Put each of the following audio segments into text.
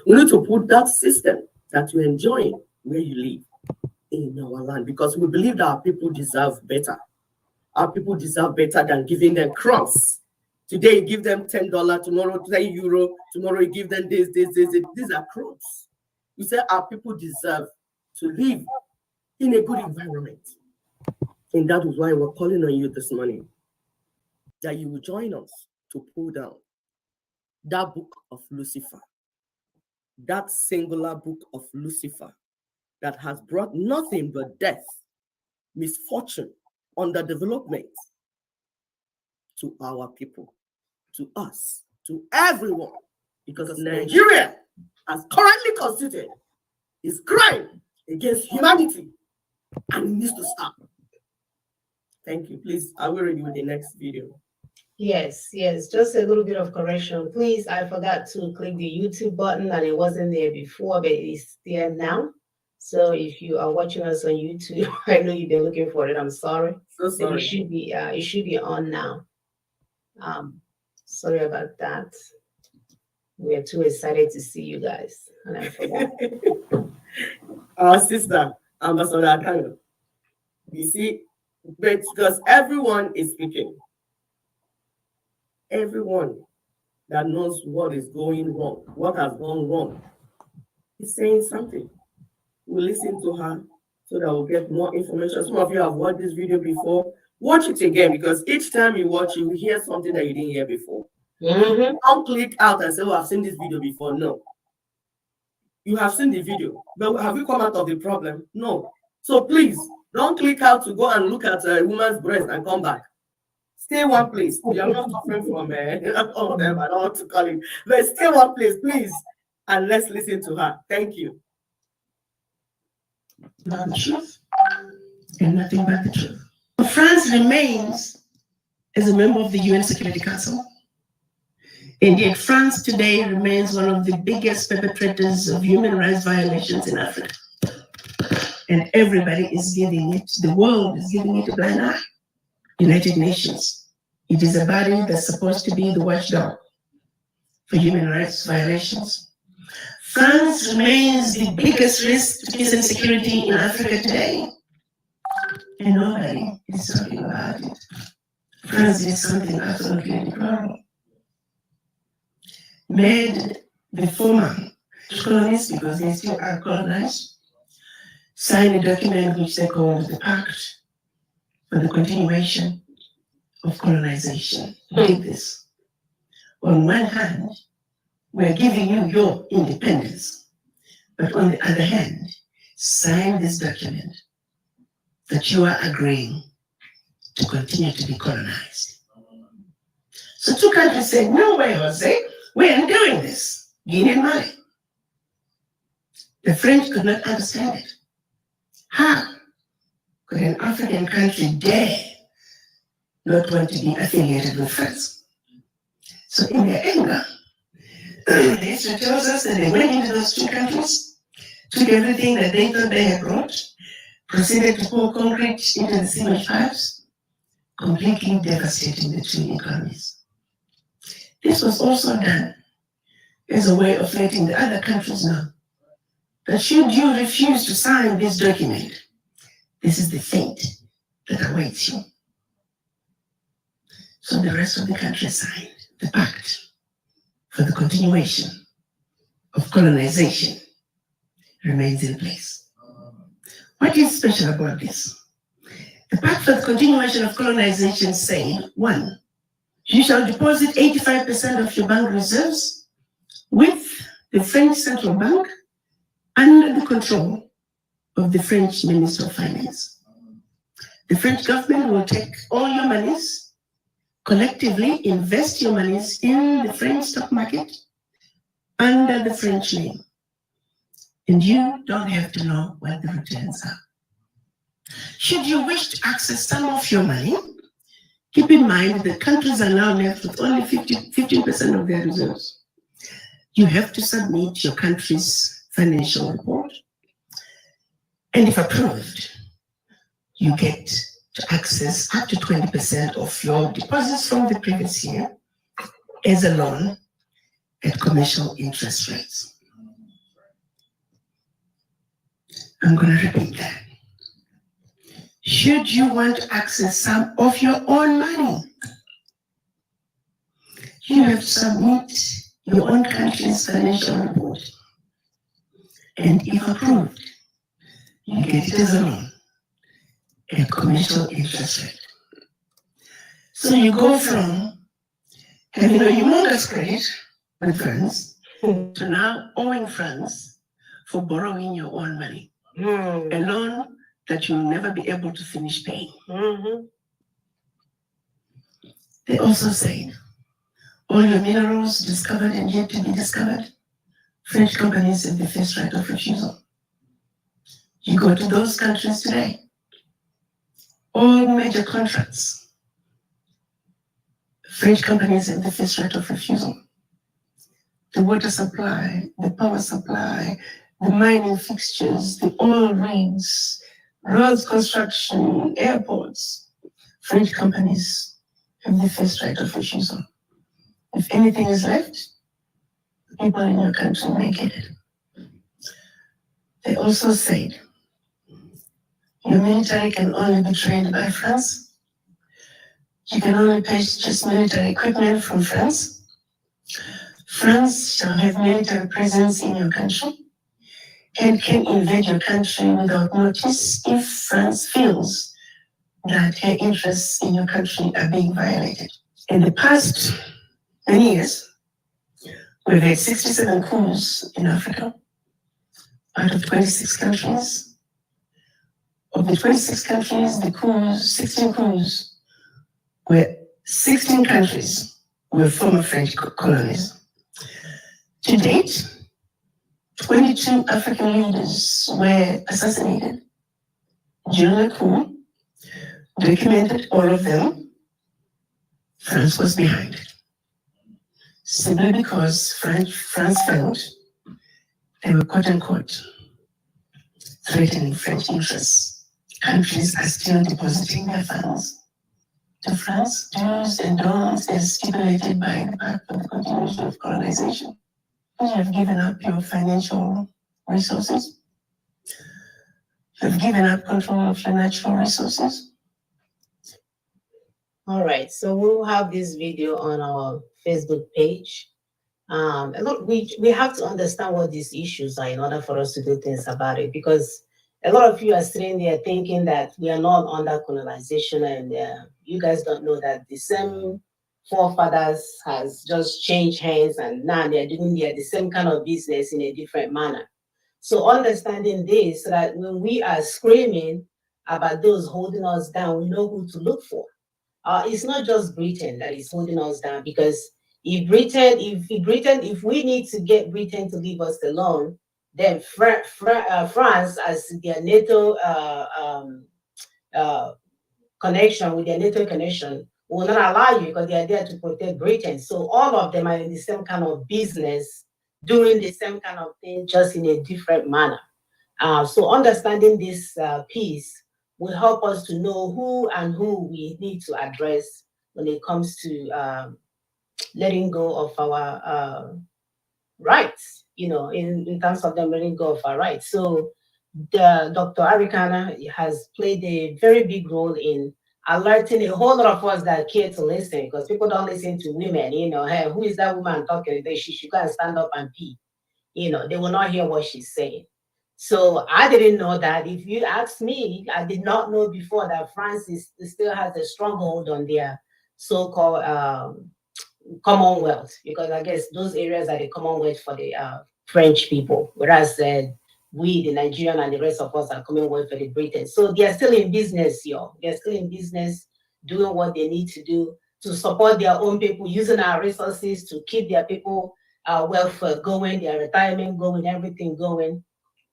We need to put that system that you're enjoying where you live in our land, because we believe that our people deserve better. Our people deserve better than giving them crumbs. Today you give them $10, tomorrow €10, tomorrow you give them this. These are crumbs. We say our people deserve to live in a good environment. And that is why we're calling on you this morning, that you will join us to pull down that book of Lucifer, that singular book of Lucifer that has brought nothing but death, misfortune, underdevelopment to our people, to us, to everyone, because Nigeria, as currently constituted, is crime against humanity, and it needs to stop. Thank you. Please, are we ready with the next video? Yes, just a little bit of correction. Please, I forgot to click the YouTube button and it wasn't there before, but it's there now. So if you are watching us on YouTube, I know you've been looking for it. I'm sorry. So sorry. It should be on now. Sorry about that. We are too excited to see you guys, and I forgot. Our sister, Ambassador Akano. You see, but because everyone is speaking, everyone that knows what is going wrong, what has gone wrong, is saying something. We'll listen to her so that we'll get more information. Some of you have watched this video before. Watch it again, because each time you watch, you will hear something that you didn't hear before. Don't click out and say, oh, I've seen this video before. No. You have seen the video, but have you come out of the problem? No. So please, don't click out to go and look at a woman's breast and come back. Stay one place. We are not suffering from all of them. I don't want to call it. But stay one place, please. And let's listen to her. Thank you. Not the truth, and nothing but the truth. France remains as a member of the UN Security Council. Indeed, France today remains one of the biggest perpetrators of human rights violations in Africa. And everybody is giving it, the world is giving it a blind eye. United Nations. It is a body that's supposed to be the watchdog for human rights violations. France remains the biggest risk to peace and security in Africa today. And nobody is talking about it. France did something absolutely deplorable. Made the former colonies, because they still are colonized, sign a document which they call the Pact for the Continuation of Colonization. Did this. On one hand, we're giving you your independence, but on the other hand, sign this document that you are agreeing to continue to be colonized. So two countries said, no way, Jose, we aren't doing this. Guinea and Mali. The French could not understand it. How could an African country dare not want to be affiliated with France? So in their anger, the history tells us that they went into those two countries, took everything that they thought they had brought, proceeded to pour concrete into the sewage pipes, completely devastating the two economies. This was also done as a way of letting the other countries know that should you refuse to sign this document, this is the fate that awaits you. So the rest of the countries signed the Pact for the Continuation of Colonization remains in place. What is special about this? The Pact for the Continuation of Colonization said, 1, you shall deposit 85% of your bank reserves with the French Central Bank under the control of the French Minister of Finance. The French government will take all your monies, collectively invest your monies in the French stock market under the French name. And you don't have to know what the returns are. Should you wish to access some of your money, keep in mind that countries are now left with only 15% of their reserves. You have to submit your country's financial report, and if approved, you get to access up to 20% of your deposits from the previous year as a loan at commercial interest rates. I'm going to repeat that. Should you want to access some of your own money, you have to submit your own country's financial report. And if approved, you get it as a loan at commercial interest rate. So you go from having a humongous credit with France to now owing France for borrowing your own money. A loan that you'll never be able to finish paying. They also say all your minerals discovered and yet to be discovered, French companies have the first right of refusal. You go to those countries today, all major contracts, French companies have the first right of refusal. The water supply, the power supply, the mining fixtures, the oil rigs, roads construction, airports, French companies have the first right of refusal. If anything is left, people in your country may get it. They also said your military can only be trained by France. You can only purchase military equipment from France. France shall have military presence in your country and can invade your country without notice if France feels that her interests in your country are being violated. In the past many years, we've had 67 coups in Africa out of 26 countries. Of the 26 countries, the coups, 16 coups, were 16 countries were former French colonies. To date, 22 African leaders were assassinated during the coup. Documented all of them. France was behind it. Simply because France felt they were quote unquote threatening French interests. Countries are still depositing their funds to France, do's and don'ts as stipulated by the Pact of the Continuation of Colonization. You have given up your financial resources. You have given up control of your natural resources. All right, so we'll have this video on our Facebook page. We have to understand what these issues are in order for us to do things about it, because a lot of you are sitting there thinking that we are not under colonization, and you guys don't know that the same forefathers has just changed hands, and now they're doing the same kind of business in a different manner. So understanding this, so that when we are screaming about those holding us down, we know who to look for. It's not just Britain that is holding us down, because if we need to get Britain to leave us alone, then France, as their NATO connection, with their NATO connection, will not allow you, because they are there to protect Britain. So all of them are in the same kind of business, doing the same kind of thing, just in a different manner. So understanding this piece will help us to know who we need to address when it comes to letting go of our rights, in terms of them letting go of our rights. So Dr. Arikana has played a very big role in alerting a whole lot of us that care to listen, because people don't listen to women, hey, who is that woman talking? She should go and stand up and pee. They will not hear what she's saying. So I didn't know that. If you ask me, I did not know before that France still has a stronghold on their so-called Commonwealth, because I guess those areas are the Commonwealth for the French people, whereas we, the Nigerian, and the rest of us are Commonwealth for the Britain. So they are still in business, y'all. They're still in business, doing what they need to do to support their own people, using our resources to keep their people welfare going, their retirement going, everything going,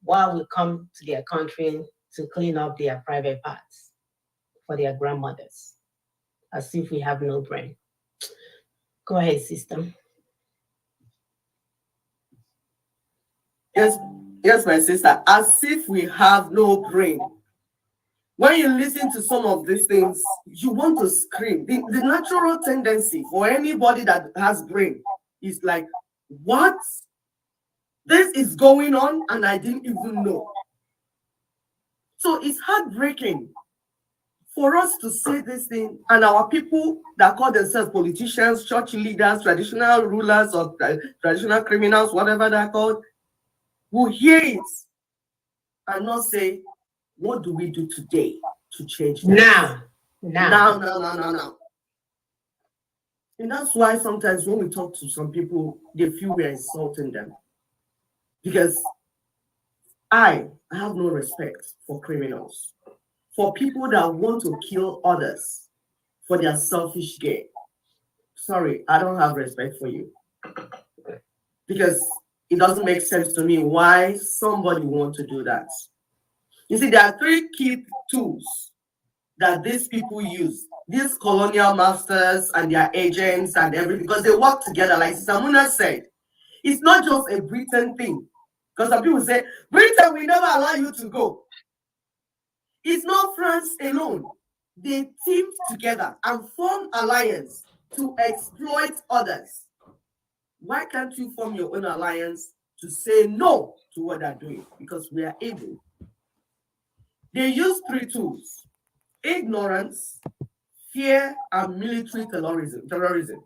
while we come to their country to clean up their private parts for their grandmothers, as if we have no brain. Go ahead, sister. Yes, my sister, as if we have no brain. When you listen to some of these things, you want to scream. The natural tendency for anybody that has brain is like, what? This is going on and I didn't even know. So it's heartbreaking for us to say this thing, and our people that call themselves politicians, church leaders, traditional rulers, or traditional criminals, whatever they're called, will hear it and not say, what do we do today to change that? Now. And that's why sometimes when we talk to some people, they feel we're insulting them. Because I have no respect for criminals, for people that want to kill others for their selfish gain. Sorry, I don't have respect for you. Because it doesn't make sense to me why somebody wants to do that. You see, there are three key tools that these people use, these colonial masters and their agents and everything, because they work together. Like Samuna said, it's not just a Britain thing. Because some people say, Britain will never allow you to go. It's not France alone. They teamed together and formed alliance to exploit others. Why can't you form your own alliance to say no to what they're doing? Because we are able. They use three tools: ignorance, fear, and military terrorism.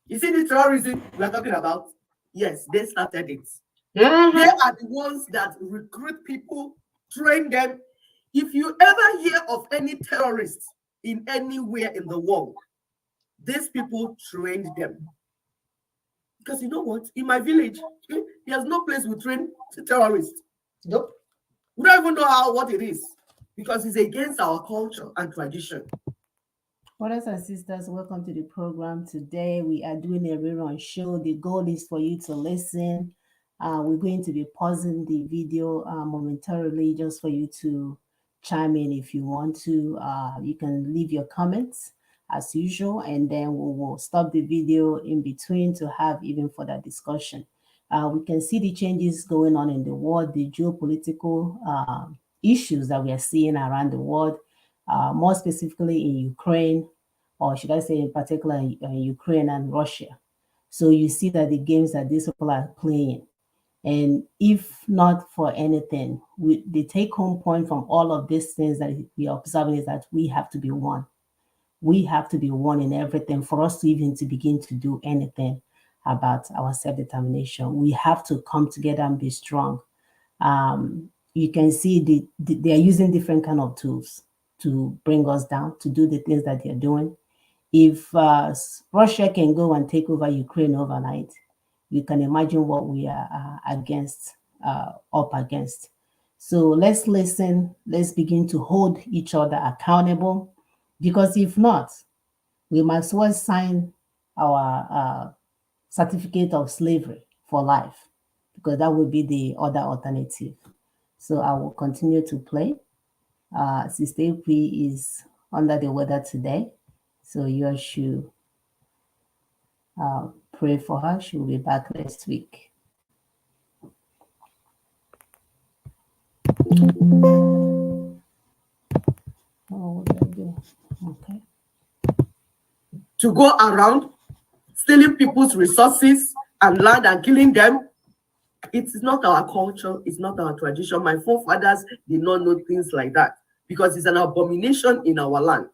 You see the terrorism we're talking about? Yes, they started it. They are the ones that recruit people, train them. If you ever hear of any terrorists in anywhere in the world, these people trained them. Because you know what? In my village, there's no place we train terrorists. Nope. We don't even know what it is, because it's against our culture and tradition. Brothers and sisters, welcome to the program. Today we are doing a rerun show. The goal is for you to listen. We're going to be pausing the video momentarily just for you to chime in if you want to. You can leave your comments as usual, and then we will stop the video in between to have even further discussion. We can see the changes going on in the world, the geopolitical issues that we are seeing around the world, more specifically in Ukraine, or should I say in particular in Ukraine and Russia. So you see that the games that these people are playing, and if not for anything, the take-home point from all of these things that we are observing is that we have to be one. We have to be one in everything for us to even to begin to do anything about our self-determination. We have to come together and be strong. You can see they are using different kind of tools to bring us down, to do the things that they're doing. If Russia can go and take over Ukraine overnight, you can imagine what we are up against. So let's listen. Let's begin to hold each other accountable, because if not, we might as well sign our certificate of slavery for life, because that would be the other alternative. So I will continue to play. Sister April is under the weather today, so you should pray for her. She will be back next week. Oh, what did I do? Okay. To go around stealing people's resources and land and killing them, it is not our culture, it's not our tradition. My forefathers did not know things like that, because it's an abomination in our land.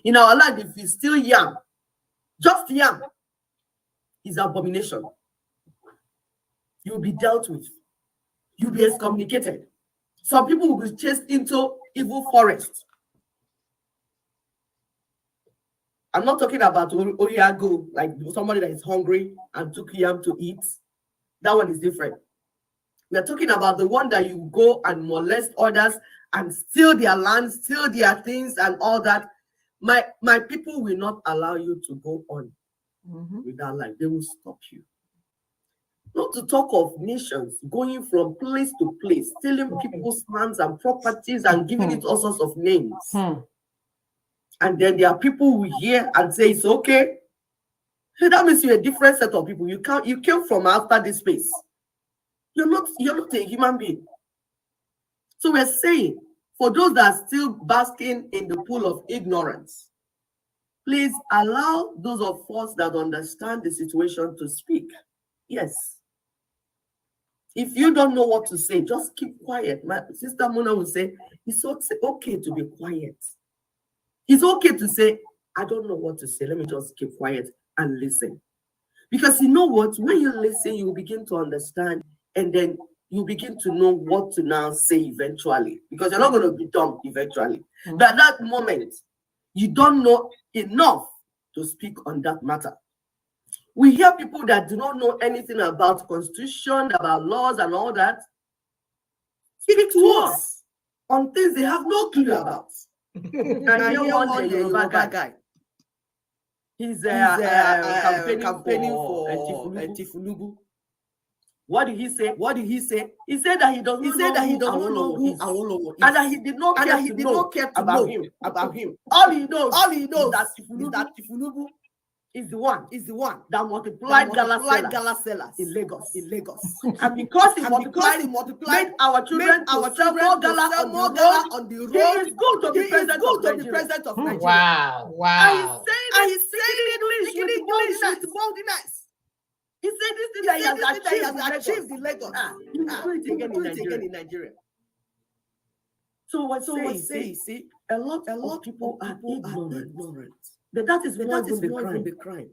In our land, if you steal yam, just yam, is abomination. You'll be dealt with. You'll be excommunicated. Some people will be chased into evil forest. I'm not talking about Oriago, like somebody that is hungry and took yam to eat. That one is different. We are talking about the one that you go and molest others and steal their land, steal their things and all that. My people will not allow you to go on with that life. They will stop you. Not to talk of nations going from place to place, stealing people's lands and properties and giving it all sorts of names. And then there are people who hear and say it's okay. So that means you're a different set of people. You came from after this space. You're not a human being. So we're saying, for those that are still basking in the pool of ignorance, please allow those of us that understand the situation to speak. Yes. If you don't know what to say, just keep quiet. My sister Mona will say, it's okay to be quiet. It's okay to say, I don't know what to say. Let me just keep quiet and listen. Because you know what? When you listen, you will begin to understand, and then you begin to know what to now say eventually. Because you're not going to be dumb eventually. But at that moment, you don't know enough to speak on that matter. We hear people that do not know anything about constitution, about laws and all that, speak to us on things they have no clue about. I hear one day Yoruba guy. He's campaigning for Tifulugu. What did he say? He said that he doesn't know who Awolowo is, and that he did not care to know about him. All he knows is that Tifulugu is the one that multiplied gala sellers in Lagos. And because he multiplied, made our children sell more gala on the road, he is good to be president of Nigeria. Wow. And he's saying English with boldness. He said this thing that he has achieved in Lagos. He will do it again in Nigeria. So what say, see, a lot of people are ignorant. But that is not the crime.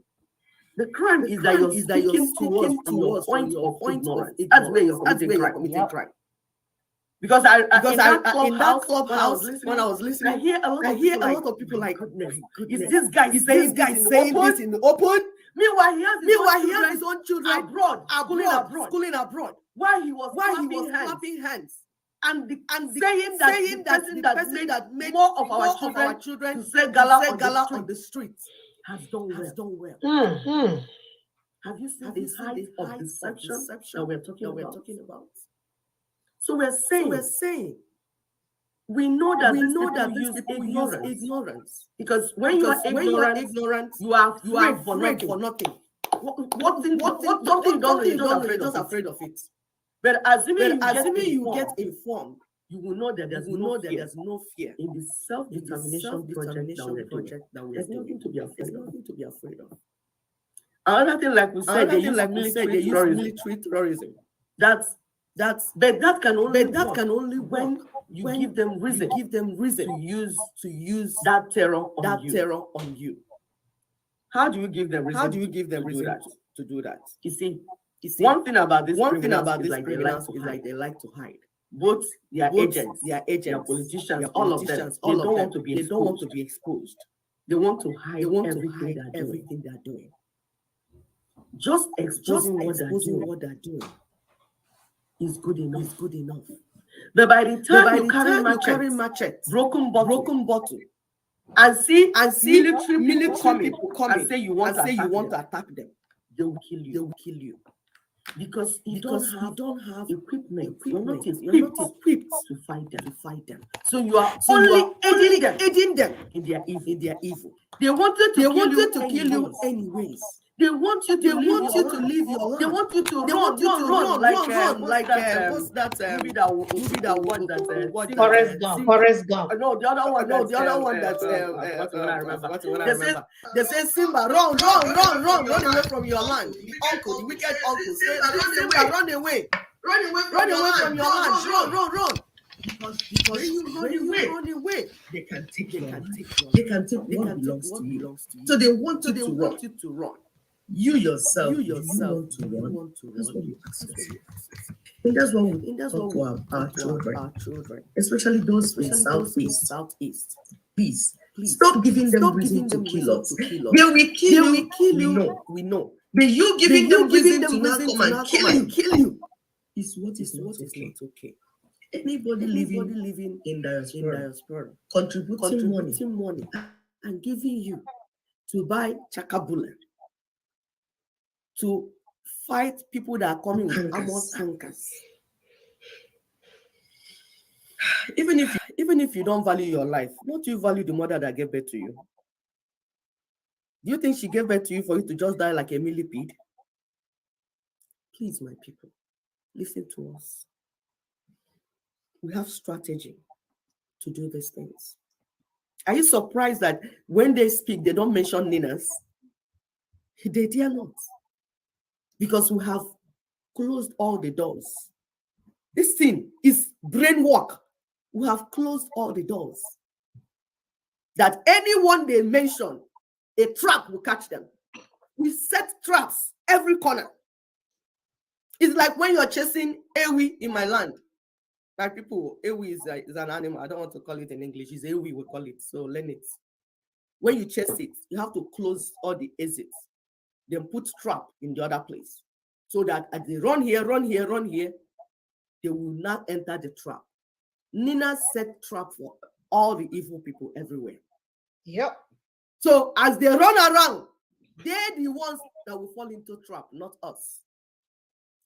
The crime is that you're speaking to us from your point of ignorance. That's where you're committing crime. Because in that clubhouse, when I was listening, I hear a lot of people like, goodness, is this guy saying this in the open? Meanwhile, he has his own children schooling abroad. While he was clapping hands. And saying that the person that made more of our children to sell gala on the streets has done well. Have you seen the height of deception that we're talking about? So we're saying we know that these people use ignorance, because when you are ignorant, you are afraid for nothing. Something you don't know, you're just afraid of it. But assuming you get informed, you will know that there's no fear in the self-determination project that we're doing. There's nothing to be afraid of. Another thing, like we said, they use military terrorism. But that can only when you give them reason to use that terror on you. How do you give them reason to do that? You see, one thing about this criminals is like they like to hide. Both their agents, their politicians, all of them, they don't want to be exposed. They want to hide everything they're doing. Just exposing what they're doing is good enough. But by the time you carry machete, broken bottle, and see military people come and say you want to attack them, they will kill you. Because you don't have equipment. You're not equipped to fight them. So you are only aiding them in their evil. They wanted to kill you anyways. They want you to live your life. They want you to run like what's that movie that one that Forrest Gump. No, the other one that I remember. They say Simba, run away from your land. The wicked uncle say, Simba, run away from your land. Run. Because when you run away, they can take what belongs to you. So they want you to run. You yourself want to run. That's what we ask of you. And that's what we talk to our children, especially those in Southeast. Please stop giving them reason to kill us. They will kill you. We know. But you giving them reason to not come and kill you is what is not okay. Anybody living in diaspora, contributing money and giving you to buy chakabula, to fight people that are coming with armored tankers. Even if you don't value your life, don't you value the mother that gave birth to you? Do you think she gave birth to you for you to just die like a millipede? Please, my people, listen to us. We have strategy to do these things. Are you surprised that when they speak, they don't mention Ninas? They dare not. Because we have closed all the doors. This thing is brain work. We have closed all the doors. That anyone they mention, a trap will catch them. We set traps every corner. It's like when you're chasing ewi in my land. My people, ewi is an animal. I don't want to call it in English. It's ewi, we call it. So learn it. When you chase it, you have to close all the exits. Then put trap in the other place. So that as they run here, they will not enter the trap. Nina set trap for all the evil people everywhere. Yep. So as they run around, they're the ones that will fall into trap, not us.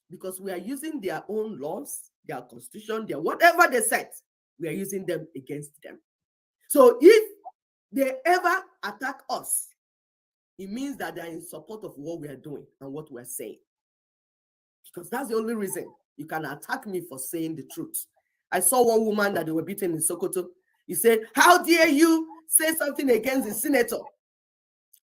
Because we are using their own laws, their constitution, their whatever they set, we are using them against them. So if they ever attack us, it means that they're in support of what we are doing and what we're saying. Because that's the only reason you can attack me for saying the truth. I saw one woman that they were beating in Sokoto. He said, how dare you say something against the senator?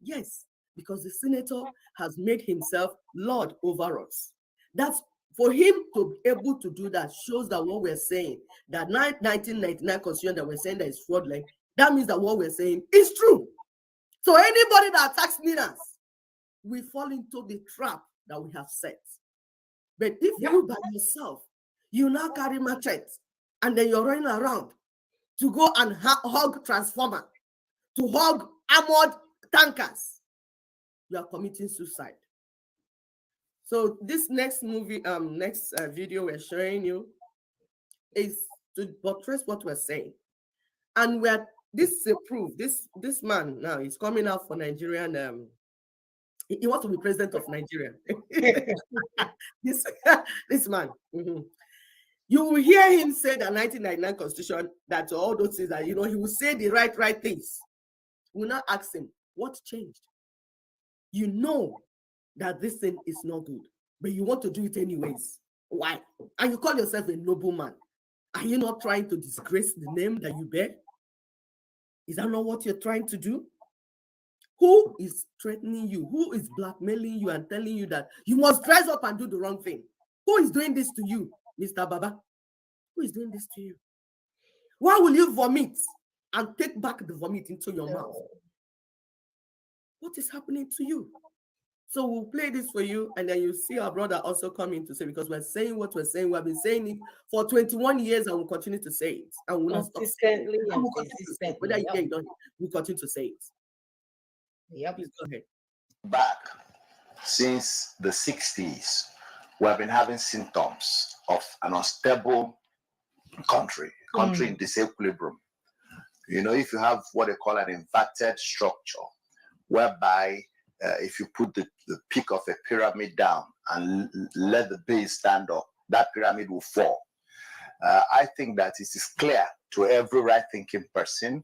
Yes, because the senator has made himself Lord over us. That's for him to be able to do that shows that what we're saying, that 1999 constitution that we're saying that is fraudulent, that means that what we're saying is true. So anybody that attacks Ninas, we fall into the trap that we have set. But if you by yourself, you now carry machete, and then you're running around to go and hug transformer, to hug armored tankers, you are committing suicide. So this next movie, video we're showing you is to buttress what we're saying. And this is a proof. This man now is coming out for Nigerian. He wants to be president of Nigeria. this man. Mm-hmm. You will hear him say the 1999 constitution, that all those things that, he will say the right things. We'll not ask him, what changed? You know that this thing is not good, but you want to do it anyways. Why? And you call yourself a nobleman. Are you not trying to disgrace the name that you bear? Is that not what you're trying to do? Who is threatening you? Who is blackmailing you and telling you that you must dress up and do the wrong thing? Who is doing this to you, Mr. Baba? Who is doing this to you? Why will you vomit and take back the vomit into your mouth? What is happening to you? So we'll play this for you, and then you see our brother also coming to say, because we're saying what we're saying. We have been saying it for 21 years, and we'll continue to say it. And we'll not stop. Consistently and We'll consistently. Whether you get it done, we'll continue to say it. Yep. Please go ahead. Back since the 60s, we have been having symptoms of an unstable country in disequilibrium. If you have what they call an inverted structure, whereby if you put the peak of a pyramid down and let the base stand up, that pyramid will fall. I think that it is clear to every right-thinking person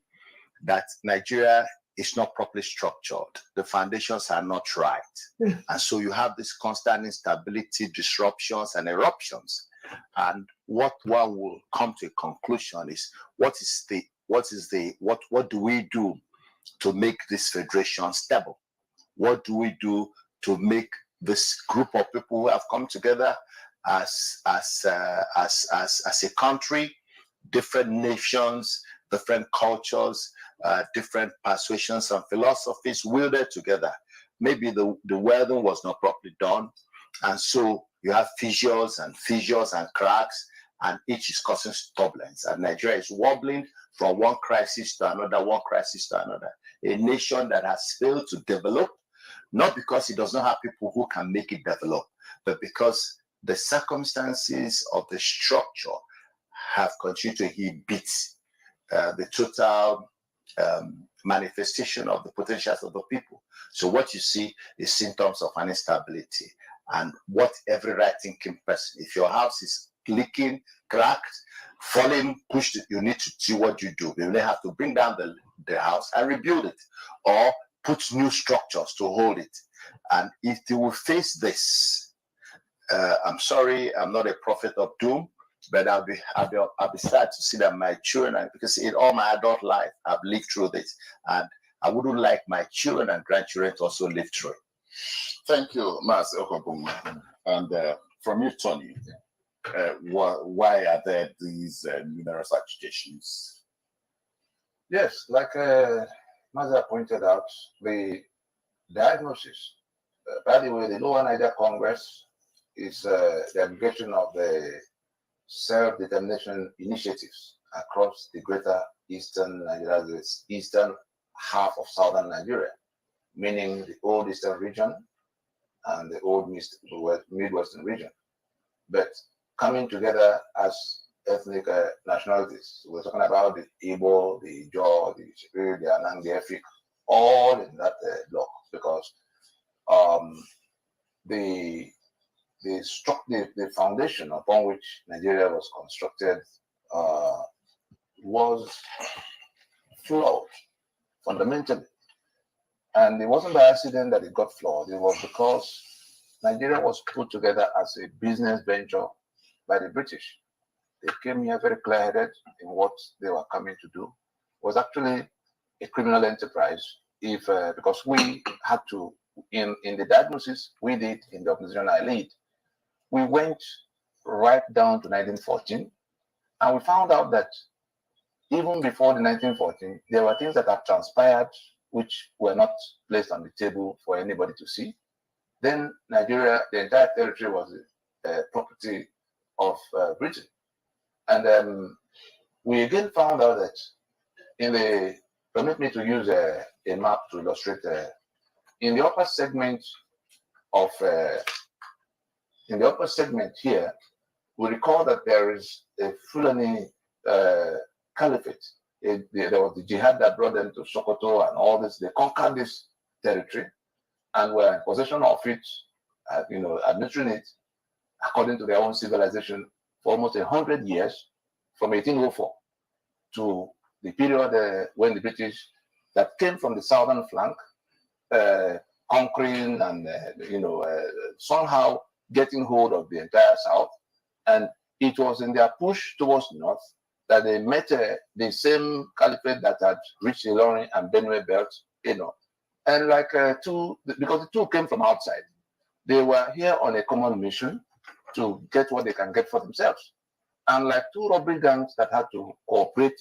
that Nigeria is not properly structured. The foundations are not right. And so you have this constant instability, disruptions, and eruptions. And what one will come to a conclusion is, what do we do to make this federation stable? What do we do to make this group of people who have come together as a country, different nations, different cultures, different persuasions and philosophies wielded together? Maybe the welding was not properly done, and so you have fissures and cracks, and each is causing turbulence. And Nigeria is wobbling from one crisis to another, a nation that has failed to develop, not because it does not have people who can make it develop, but because the circumstances of the structure have continued to inhibit the total manifestation of the potentials of the people. So what you see is symptoms of an instability. And what every right-thinking person, if your house is leaking, cracked, falling, pushed, you need to see what you do. You may have to bring down the house and rebuild it, or put new structures to hold it. And if you will face this, I'm sorry, I'm not a prophet of doom, but I'll be sad to see that my children, because in all my adult life, I've lived through this, and I wouldn't like my children and grandchildren to also live through it. Thank you, Mas Okobum. And from you, Tony, why are there these numerous agitations? Yes, like Maza pointed out, the diagnosis. By the way, the Lower Niger Congress is the aggregation of the self-determination initiatives across the greater eastern Nigeria, the eastern half of southern Nigeria, meaning the old eastern region and the old midwestern region, but coming together as ethnic nationalities. We're talking about the Igbo, the Ijaw, the Shekiri, the Anang, the Efik, all in that block, because the foundation upon which Nigeria was constructed was flawed fundamentally. And it wasn't by accident that it got flawed. It was because Nigeria was put together as a business venture by the British. They came here very clear-headed in what they were coming to do. It was actually a criminal enterprise, because we had to, in the diagnosis we did in the organization I lead, we went right down to 1914, and we found out that even before the 1914, there were things that have transpired which were not placed on the table for anybody to see. Then Nigeria, the entire territory, was property of Britain. And we again found out that permit me to use a map to illustrate, in the upper segment here, we recall that there is a Fulani caliphate. There was the jihad that brought them to Sokoto and all this. They conquered this territory and were in possession of it, administering it according to their own civilization for almost 100 years, from 1804 to the period when the British that came from the southern flank, conquering and somehow getting hold of the entire south. And it was in their push towards north that they met the same caliphate that had reached the Ilorin and Benue belt, and because the two came from outside, they were here on a common mission to get what they can get for themselves. And like two robbery gangs that had to cooperate,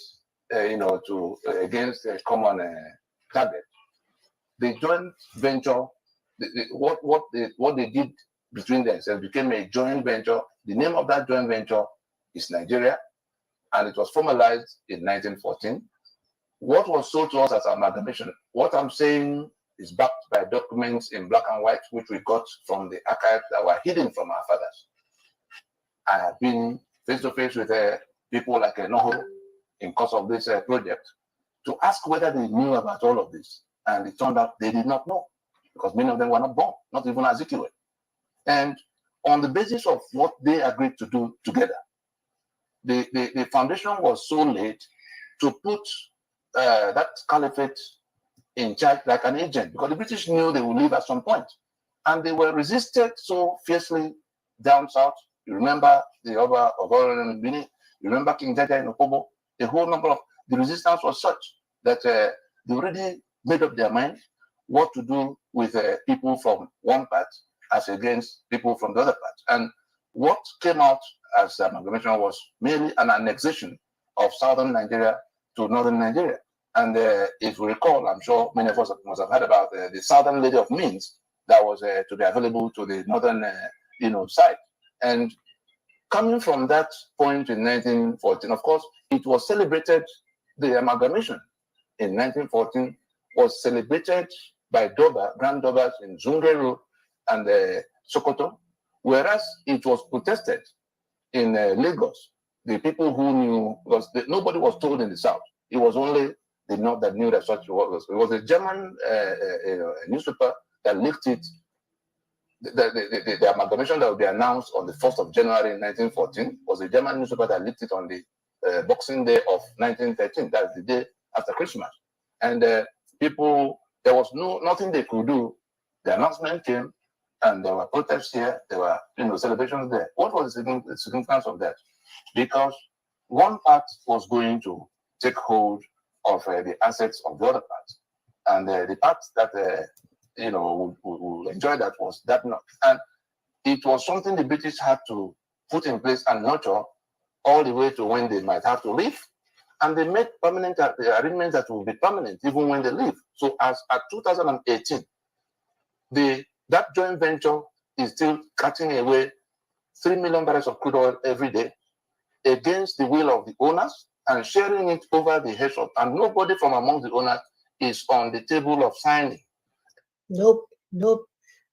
against a common target, the joint venture, what they did between themselves became a joint venture. The name of that joint venture is Nigeria, and it was formalized in 1914. What was sold to us as amalgamation, what I'm saying is backed by documents in black and white, which we got from the archives that were hidden from our fathers. I have been face to face with people like Noho in course of this project to ask whether they knew about all of this. And it turned out they did not know, because many of them were not born, not even Azikiwe. And on the basis of what they agreed to do together, the foundation was so laid to put that caliphate in charge like an agent, because the British knew they would leave at some point. And they were resisted so fiercely down south. You remember the Oba of Oron Bini, you remember King Jaja in Okobo. The whole number of the resistance was such that they already made up their mind what to do with people from one part as against people from the other part. And what came out as amalgamation was merely an annexation of southern Nigeria to northern Nigeria. And if we recall, I'm sure many of us must have heard about the Southern Lady of Means that was to be available to the northern side. And coming from that point in 1914, of course, it was celebrated, the amalgamation in 1914 was celebrated by Grand Dobas in Zungeru and Sokoto, whereas it was protested in Lagos. The people who knew, because nobody was told in the South. It was only the North that knew that such was. It was a German newspaper that leaked it. The amalgamation that would be announced on the 1st of January 1914 was a German newspaper that leaked it on the Boxing Day of 1913. That's the day after Christmas. And people, there was nothing they could do. The announcement came, and there were protests here. There were celebrations there. What was the significance of that? Because one part was going to take hold of the assets of the other part, and the part that would enjoy that was that north. And it was something the British had to put in place and nurture all the way to when they might have to leave. And they made permanent arrangements that will be permanent even when they leave. So as at 2018, that joint venture is still cutting away 3 million barrels of crude oil every day against the will of the owners and sharing it over the heads of, and nobody from among the owners is on the table of signing. Nope, nope.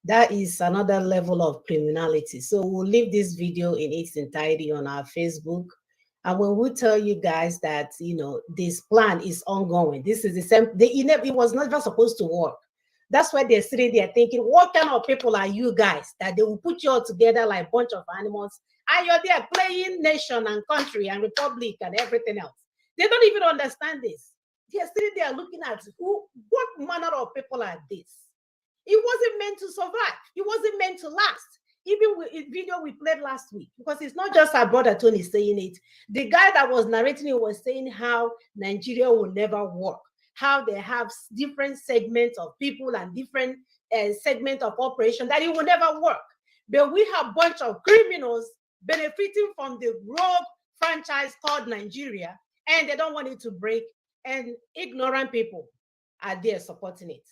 That is another level of criminality. So we'll leave this video in its entirety on our Facebook. And when we tell you guys that, this plan is ongoing, this is the same, it was never supposed to work. That's why they're sitting there thinking, what kind of people are you guys that they will put you all together like a bunch of animals and you're there playing nation and country and republic and everything else. They don't even understand this. They're sitting there looking at what manner of people are this? It wasn't meant to survive. It wasn't meant to last. Even with the video we played last week, because it's not just our brother Tony saying it. The guy that was narrating it was saying how Nigeria will never work, how they have different segments of people and different segments of operation, that it will never work. But we have a bunch of criminals benefiting from the rogue franchise called Nigeria, and they don't want it to break, and ignorant people are there supporting it.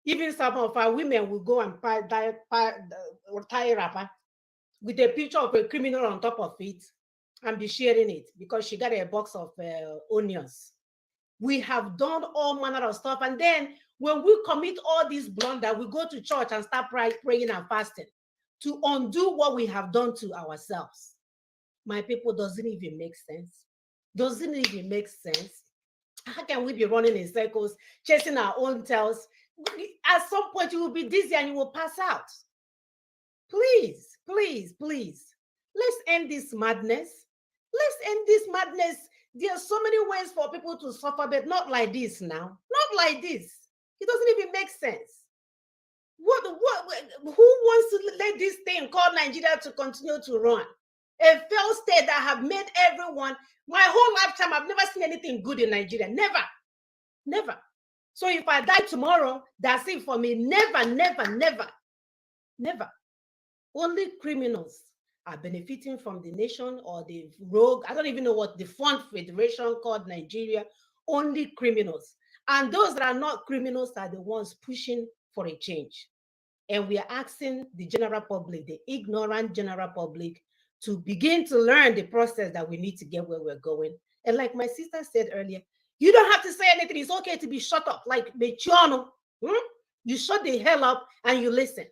Even some of our women will go and tie wrapper with a picture of a criminal on top of it and be sharing it because she got a box of onions. We have done all manner of stuff. And then when we commit all these blunder, we go to church and start praying and fasting to undo what we have done to ourselves. My people, doesn't even make sense. Doesn't even make sense. How can we be running in circles, chasing our own tails? At some point, you will be dizzy and you will pass out. Please, please, please, let's end this madness. Let's end this madness. There are so many ways for people to suffer, but not like this now. Not like this. It doesn't even make sense. Who wants to let this thing called Nigeria to continue to run? A failed state that have made everyone, my whole lifetime, I've never seen anything good in Nigeria. Never. Never. So if I die tomorrow, that's it for me. Never, never, never, never. Only criminals are benefiting from the nation or the rogue. I don't even know what the fund federation called Nigeria. Only criminals. And those that are not criminals are the ones pushing for a change. And we are asking the general public, the ignorant general public, to begin to learn the process that we need to get where we're going. And like my sister said earlier, you don't have to say anything. It's okay to be shut up. Like Mechiano, you shut the hell up and you listen,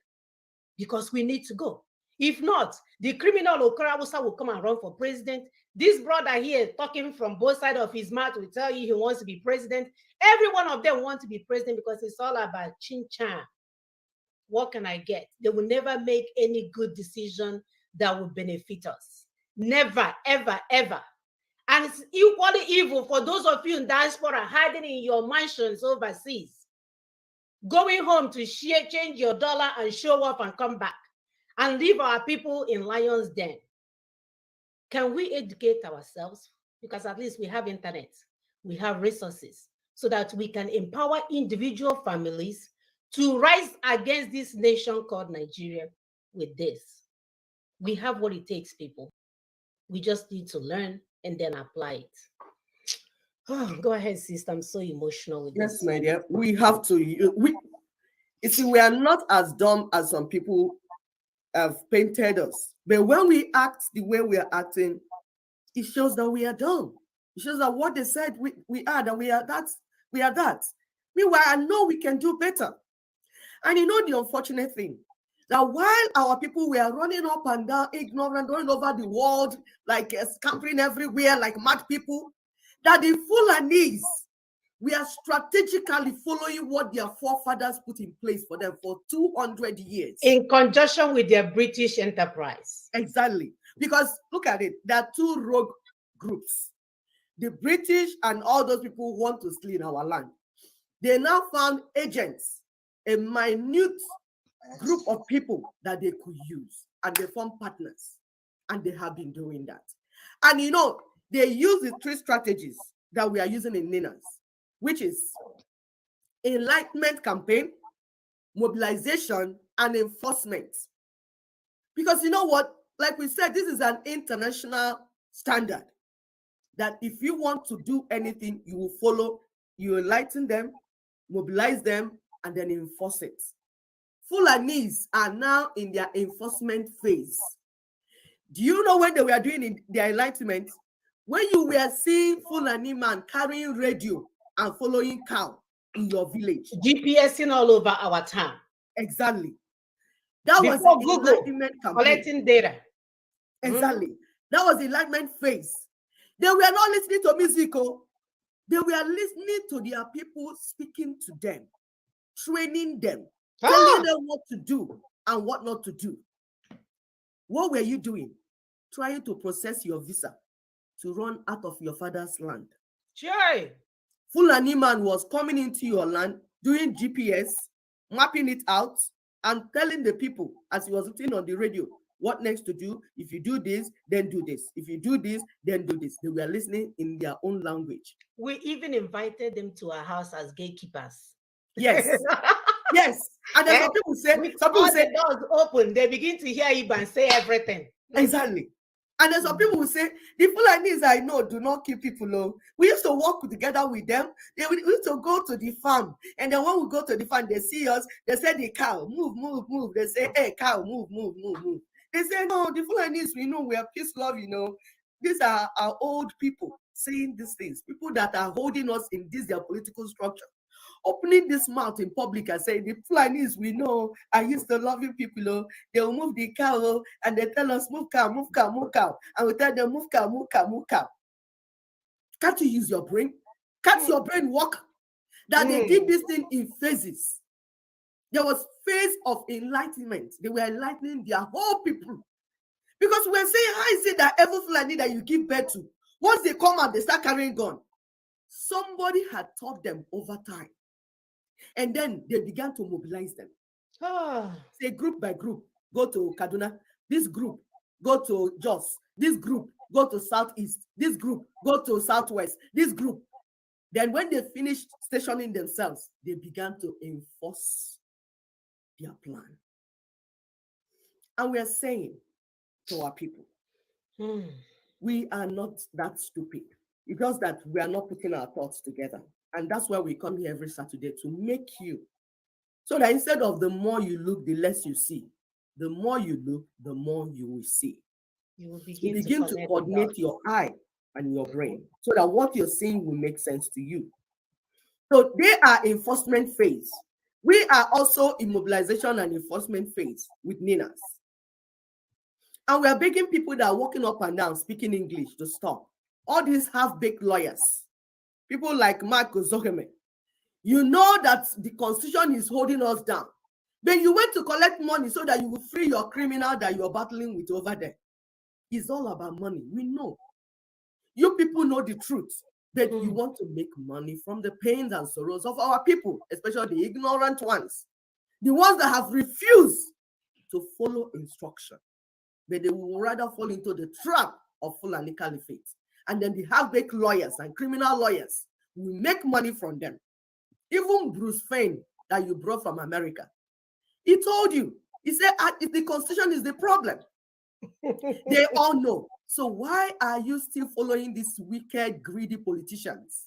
because we need to go. If not, the criminal Okarabusa will come and run for president. This brother here talking from both sides of his mouth will tell you he wants to be president. Every one of them wants to be president because it's all about chin-chan. What can I get? They will never make any good decision that will benefit us. Never, ever, ever. And it's equally evil for those of you in diaspora hiding in your mansions overseas, going home to change your dollar and show off and come back and leave our people in lion's den. Can we educate ourselves? Because at least we have internet, we have resources, so that we can empower individual families to rise against this nation called Nigeria with this. We have what it takes, people. We just need to learn and then apply it. Oh, go ahead, sister. I'm so emotional with Yes, this. my dear. We have to. You see, we are not as dumb as some people have painted us. But when we act the way we are acting, it shows that we are dumb. It shows that what they said we are, that we are that. Meanwhile, I know we can do better. And you know the unfortunate thing, that while our people were running up and down, ignorant, running over the world, like scampering everywhere, like mad people, that the Fulanis, we are strategically following what their forefathers put in place for them for 200 years. In conjunction with their British enterprise. Exactly. Because look at it, there are two rogue groups. The British and all those people who want to steal our land. They now found agents, a minute group of people that they could use, and they form partners, and they have been doing that. And you know, they use the three strategies that we are using in NINAS, which is enlightenment campaign, mobilization, and enforcement. Because you know what? Like we said, this is an international standard that if you want to do anything, you will follow, you enlighten them, mobilize them, and then enforce it. Fulanis are now in their enforcement phase. Do you know when they were doing their enlightenment? When you were seeing Fulani man carrying radio and following cow in your village. GPSing all over our town. Exactly. That Before was the Google, enlightenment campaign. collecting data. Exactly. That was the enlightenment phase. They were not listening to music. They were listening to their people, speaking to them, training them, telling them what to do and what not to do. What were you doing? Trying to process your visa to run out of your father's land. Sure. Fulani man was coming into your land, doing GPS, mapping it out, and telling the people as he was sitting on the radio what next to do. If you do this, then do this. If you do this, then do this. They were listening in their own language. We even invited them to our house as gatekeepers. Yes. Yes. And then some people say, the doors open, they begin to hear Iban and say everything. Exactly. And then some people will say, the Fulanis I know do not kill people. Oh. We used to work together with them. We used to go to the farm. And then when we go to the farm, they see us. They say, the cow, move, move, move. They say, hey, cow, move, move, move, move. They say, no, the Fulanis, we know we are peace love, you know. These are our old people saying these things. People that are holding us in this, their political structure. Opening this mouth in public and saying, the Fulanis, we know, are used to loving people. Oh. They will move the cow, oh, and they tell us, move cow, move cow, move cow. And we tell them, move cow, move cow, move cow. Can't you use your brain? Can't your brain work? That they did this thing in phases. There was phase of enlightenment. They were enlightening their whole people. Because we're saying, how is it that every Fulani that you give birth to, once they come out, they start carrying gun? Somebody had taught them over time. And then they began to mobilize them. Say group by group, go to Kaduna. This group, go to Jos. This group, go to Southeast. This group, go to Southwest. This group. Then when they finished stationing themselves, they began to enforce their plan. And we are saying to our people, we are not that stupid. It's just that we are not putting our thoughts together. And that's why we come here every Saturday, to make you, so that instead of the more you look, the less you see. The more you look, the more you will see. You will begin to coordinate your eye and your brain, so that what you're seeing will make sense to you. So they are enforcement phase. We are also in mobilization and enforcement phase with Ninas. And we are begging people that are walking up and down speaking English to stop. All these half-baked lawyers, people like Mark Zoheme, you know that the Constitution is holding us down. Then you went to collect money so that you will free your criminal that you're battling with over there. It's all about money. We know. You people know the truth, that you want to make money from the pains and sorrows of our people, especially the ignorant ones, the ones that have refused to follow instruction. But they will rather fall into the trap of Fulani Caliphate. And then the half-baked lawyers and criminal lawyers will make money from them. Even Bruce Fein that you brought from America, he told you, he said, if the Constitution is the problem, they all know. So why are you still following these wicked, greedy politicians?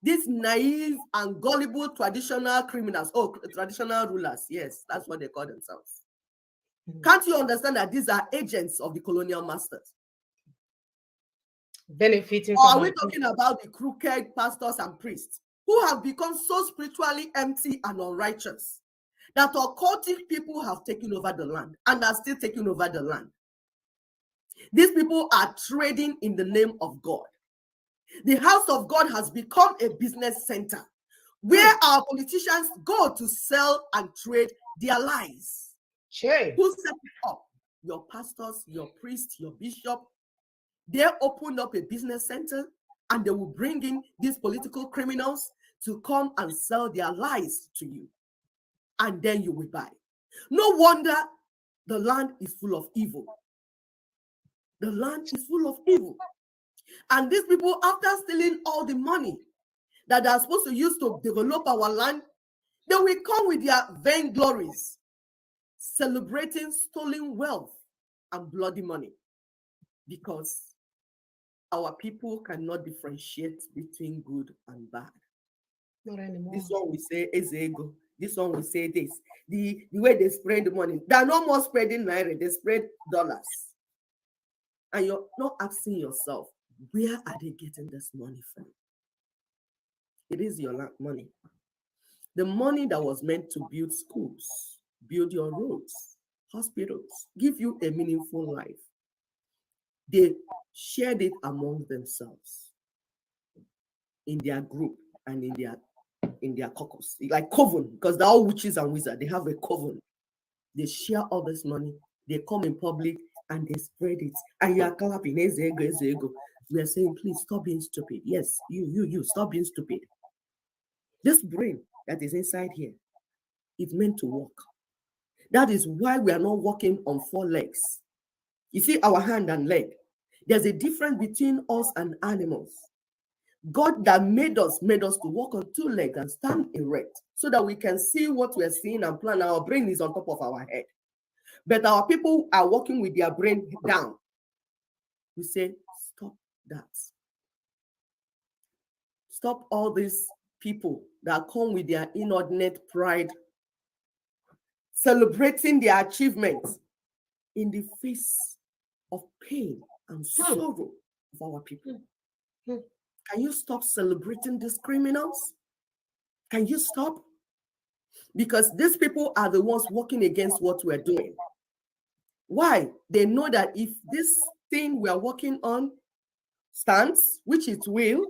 These naive and gullible traditional criminals, traditional rulers, yes, that's what they call themselves. Can't you understand that these are agents of the colonial masters? Benefiting. Or are we talking about the crooked pastors and priests who have become so spiritually empty and unrighteous that occultic people have taken over the land and are still taking over the land? These people are trading in the name of God. The house of God has become a business center where our politicians go to sell and trade their lies. Sure. Who set it up? Your pastors, your priests, your bishop. They opened up a business center and they will bring in these political criminals to come and sell their lies to you. And then you will buy. No wonder the land is full of evil. The land is full of evil. And these people, after stealing all the money that they are supposed to use to develop our land, they will come with their vainglories, celebrating stolen wealth and bloody money because our people cannot differentiate between good and bad. Not anymore. This one we say Ezego. This one we say this. The way they spread the money. They're no more spreading naira, they spread dollars. And you're not asking yourself, where are they getting this money from? It is your money. The money that was meant to build schools, build your roads, hospitals, give you a meaningful life. They shared it among themselves in their group and in their caucus, like coven, because they're all witches and wizards. They have a coven. They share all this money. They come in public and they spread it. And you are clapping. We are saying, please stop being stupid. Yes, you stop being stupid. This brain that is inside here, it's meant to work. That is why we are not walking on 4 legs. You see our hand and leg. There's a difference between us and animals. God that made us to walk on 2 legs and stand erect so that we can see what we're seeing and plan. Our brain is on top of our head. But our people are walking with their brain down. We say, stop that. Stop all these people that come with their inordinate pride, celebrating their achievements in the face of pain and sorrow of our people. Can you stop celebrating these criminals? Can you stop? Because these people are the ones working against what we're doing. Why? They know that if this thing we are working on stands, which it will,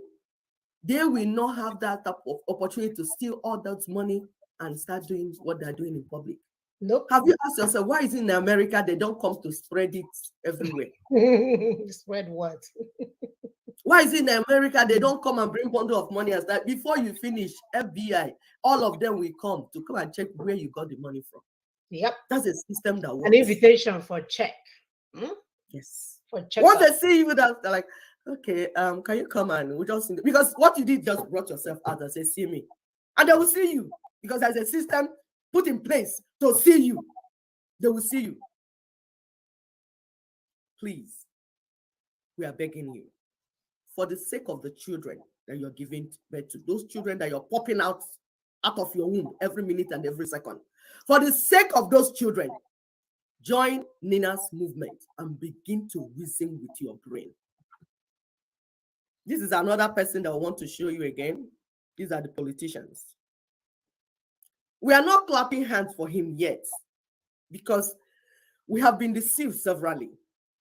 they will not have that type of opportunity to steal all that money and start doing what they're doing in public. Nope. Have you asked yourself, why is it in America they don't come to spread it everywhere? Spread what? Why is it in America they don't come and bring bundle of money as that? Before you finish, FBI, all of them will come and check where you got the money from. Yep. That's a system that works. An invitation for check. Yes. For check. Once they see you, they're like, okay, can you come and we just, because what you did just brought yourself out and say, see me. And they will see you because there's a system put in place to see you. They will see you. Please, we are begging you, for the sake of the children that you're giving birth to, those children that you're popping out of your womb every minute and every second, for the sake of those children, join Nina's movement and begin to reason with your brain. This is another person that I want to show you again. These are the politicians. We are not clapping hands for him yet because we have been deceived severally.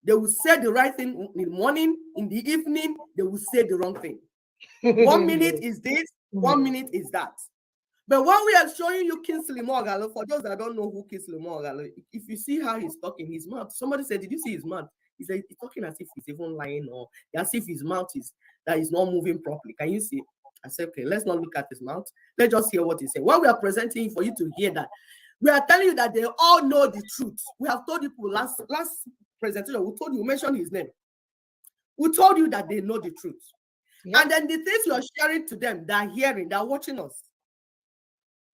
They will say the right thing in the morning, in the evening, they will say the wrong thing. 1 minute is this, 1 minute is that. But when we are showing you Kingsley Moghalu, for those that don't know who Kingsley Moghalu, if you see how he's talking, his mouth, somebody said, did you see his mouth? He said, he's talking as if he's even lying or as if his mouth is not moving properly. Can you see? I said, okay, let's not look at his mouth. Let's just hear what he said. When we are presenting for you to hear that, we are telling you that they all know the truth. We have told people last presentation, we told you, mention his name. We told you that they know the truth. Yep. And then the things you are sharing to them, they're hearing, they're watching us.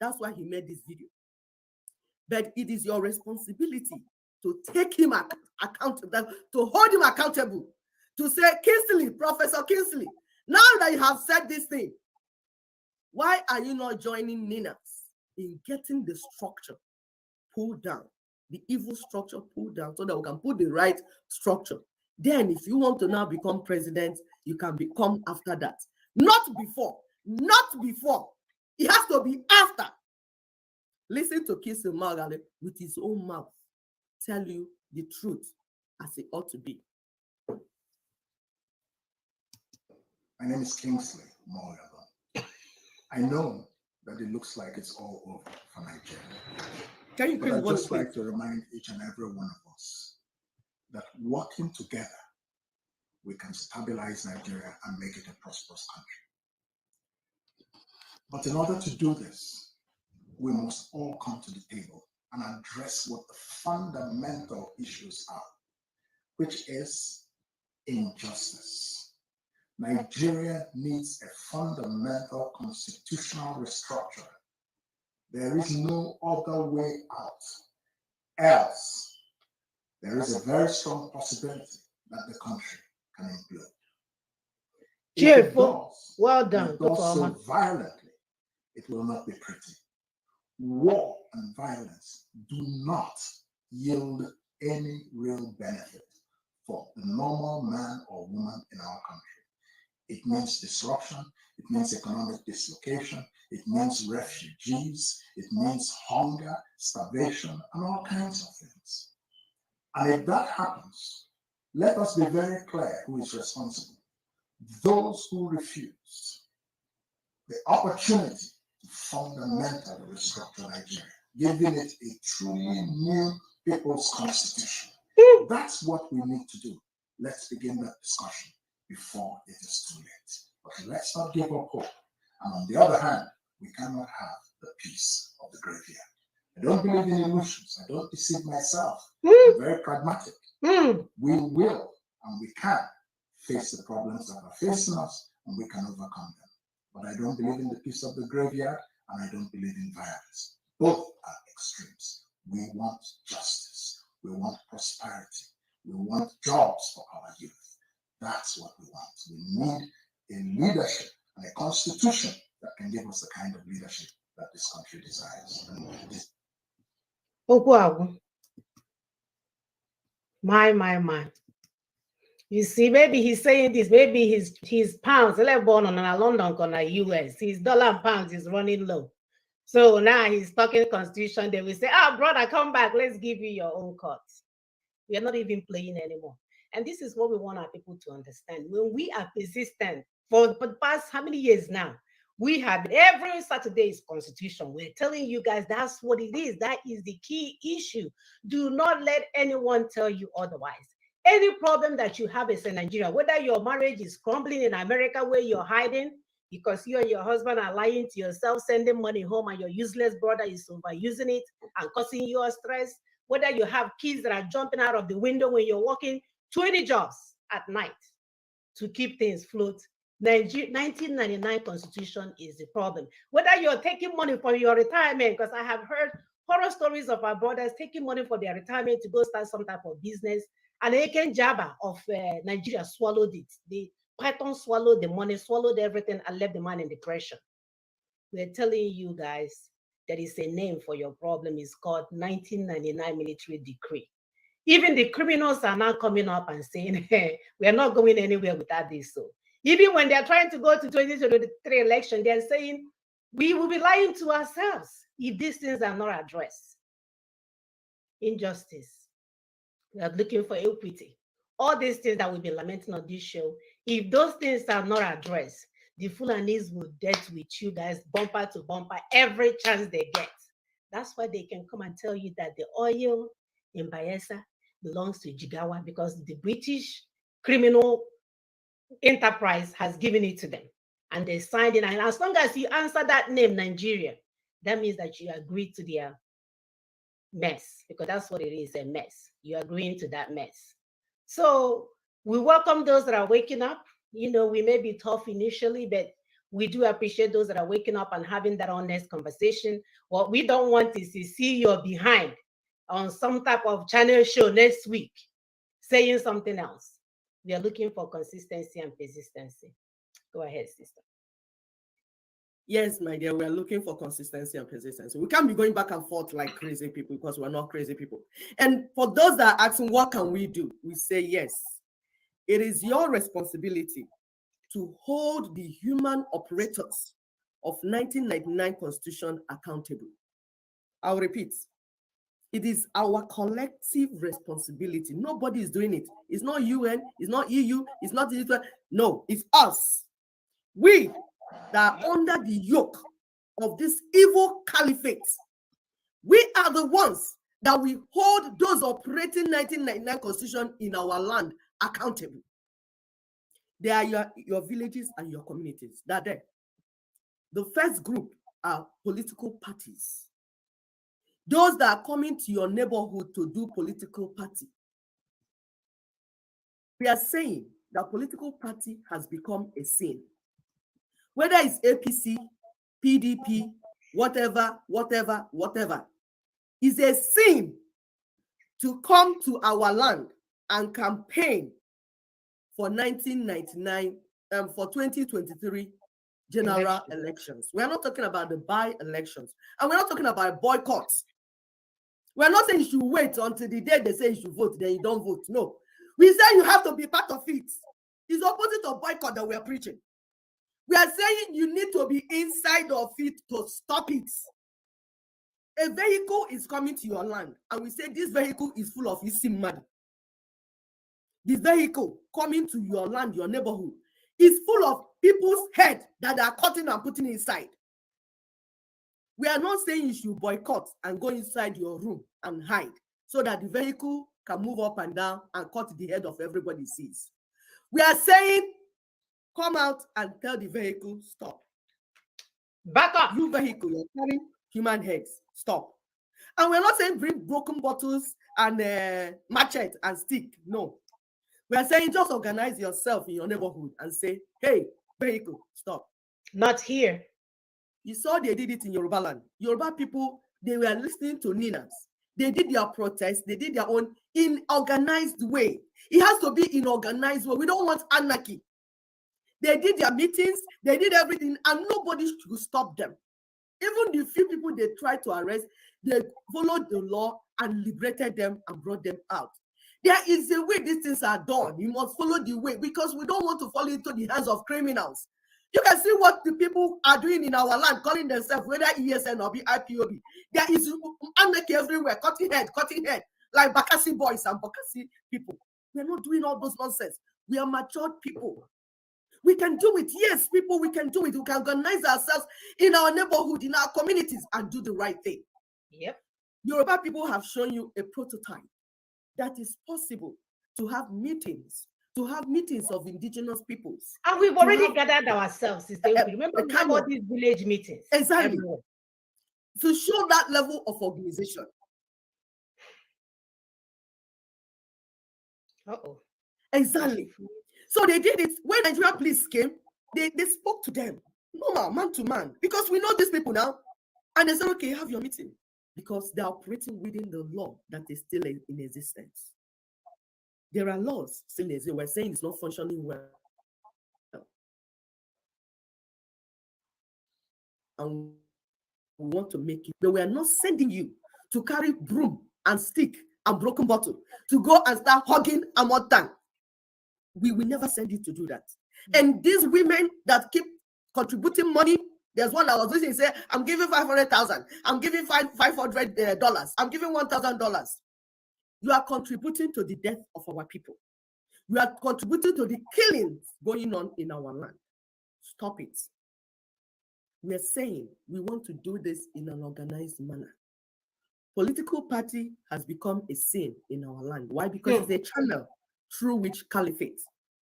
That's why he made this video. But it is your responsibility to take him accountable, to hold him accountable, to say, Kingsley, Professor Kingsley, now that you have said this thing, why are you not joining Nina's in getting the structure pulled down, the evil structure pulled down so that we can put the right structure? Then if you want to now become president, you can become after that. Not before. Not before. It has to be after. Listen to Kingsley Moghalu with his own mouth tell you the truth as it ought to be. My name is Kingsley Moghalu. I know that it looks like it's all over for Nigeria. Can you but I'd just like to remind each and every one of us that working together, we can stabilize Nigeria and make it a prosperous country. But in order to do this, we must all come to the table and address what the fundamental issues are, which is injustice. Nigeria needs a fundamental constitutional restructure. There is no other way out. else, there is a very strong possibility that the country can implode. If it Cheerful. does, Well and done. it does so Performer. violently, it will not be pretty. War and violence do not yield any real benefit for the normal man or woman in our country. It means disruption, it means economic dislocation, it means refugees, it means hunger, starvation, and all kinds of things. And if that happens, let us be very clear who is responsible. Those who refuse the opportunity to fundamentally restructure Nigeria, giving it a truly new people's constitution. That's what we need to do. Let's begin that discussion before it is too late. But let's not give up hope. And on the other hand, we cannot have the peace of the graveyard. I don't believe in illusions. I don't deceive myself. I'm very pragmatic. We will and we can face the problems that are facing us, and we can overcome them. But I don't believe in the peace of the graveyard, and I don't believe in violence. Both are extremes. We want justice. We want prosperity. We want jobs for our youth. That's what we want. We need a leadership and a constitution that can give us the kind of leadership that this country desires. My. You see, maybe he's saying this, maybe his pounds, born on a London on a US, his dollar and pounds is running low. So now he's talking constitution. They will say, brother, come back, let's give you your own cut. We are not even playing anymore. And this is what we want our people to understand. When we are persistent for the past how many years now, we have every Saturday is constitution. We're telling you guys that's what it is. That is the key issue. Do not let anyone tell you otherwise. Any problem that you have as a Nigeria, whether your marriage is crumbling in America where you're hiding because you and your husband are lying to yourself, sending money home, and your useless brother is overusing it and causing you stress, whether you have kids that are jumping out of the window when you're working 20 jobs at night to keep things afloat. 1999 constitution is the problem. Whether you're taking money for your retirement, because I have heard horror stories of our brothers taking money for their retirement to go start some type of business, and Eken Jabba of Nigeria swallowed it. The python swallowed the money, swallowed everything, and left the man in depression. We're telling you guys there is a name for your problem. It's called 1999 military decree. Even the criminals are now coming up and saying, hey, we are not going anywhere without this. So even when they're trying to go to 2023 election, they're saying, we will be lying to ourselves if these things are not addressed. Injustice. We are looking for equity. All these things that we've been lamenting on this show, if those things are not addressed, the Fulanis will deal with you guys bumper to bumper every chance they get. That's why they can come and tell you that the oil in Bayelsa belongs to Jigawa because the British criminal enterprise has given it to them. And they signed it. And as long as you answer that name, Nigeria, that means that you agree to their mess, because that's what it is, a mess. You're agreeing to that mess. So we welcome those that are waking up. You know, we may be tough initially, but we do appreciate those that are waking up and having that honest conversation. What we don't want is to see you're behind on some type of channel show next week saying something else. We are looking for consistency and persistency. Go ahead, sister. Yes, my dear, we are looking for consistency and persistency. We can't be going back and forth like crazy people because we're not crazy people. And for those that are asking, what can we do? We say yes. It is your responsibility to hold the human operators of 1999 Constitution accountable. I'll repeat. It is our collective responsibility. Nobody is doing it. It's not UN, it's not EU, it's not Israel. No, it's us. We that are under the yoke of this evil caliphate. We are the ones that will hold those operating 1999 Constitution in our land accountable. They are your villages and your communities. They're there. The first group are political parties. Those that are coming to your neighborhood to do political party. We are saying that political party has become a sin. Whether it's APC, PDP, whatever, is a sin to come to our land and campaign for 1999 for 2023 general elections. We are not talking about the by-elections, and we're not talking about boycotts. We're not saying you should wait until the day they say you should vote, then you don't vote. No. We say you have to be part of it. It's the opposite of boycott that we are preaching. We are saying you need to be inside of it to stop it. A vehicle is coming to your land, and we say this vehicle is full of isi money. The vehicle coming to your land, your neighborhood, is full of people's head that they are cutting and putting inside. We are not saying you should boycott and go inside your room and hide so that the vehicle can move up and down and cut the head of everybody sees. We are saying come out and tell the vehicle stop. Back up. You vehicle, you're carrying human heads. Stop. And we're not saying bring broken bottles and machete and stick. No. We are saying just organize yourself in your neighborhood and say, hey, vehicle, stop. Not here. You saw they did it in Yoruba land. Yoruba people, they were listening to Ninas. They did their protest. They did their own in organized way. It has to be in organized way. We don't want anarchy. They did their meetings. They did everything, and nobody should stop them. Even the few people they tried to arrest, they followed the law and liberated them and brought them out. There is a way these things are done. You must follow the way because we don't want to fall into the hands of criminals. You can see what the people are doing in our land, calling themselves, whether ESN or IPOB. There is anarchy everywhere, cutting head, like Bakassi boys and Bakassi people. We are not doing all those nonsense. We are matured people. We can do it. Yes, people, we can do it. We can organize ourselves in our neighborhood, in our communities, and do the right thing. Yep. Yoruba people have shown you a prototype that is possible to have meetings of indigenous peoples. And we've already gathered ourselves. Remember, we have all these village meetings. Exactly. Everywhere. To show that level of organization. Uh-oh. Exactly. So they did it. When Nigerian police came, they spoke to them, normal, man to man, because we know these people now. And they said, okay, have your meeting. Because they're operating within the law that is still in existence. There are laws still in existence. We're saying it's not functioning well. And we want to make it, but we are not sending you to carry broom and stick and broken bottle to go and start hugging a mother. We will never send you to do that. And these women that keep contributing money, there's one I was listening say, I'm giving 500,000, I'm giving $500, I'm giving $1,000. You are contributing to the death of our people. You are contributing to the killings going on in our land. Stop it. We're saying we want to do this in an organized manner. Political party has become a sin in our land. Why? Because it's a channel through which caliphate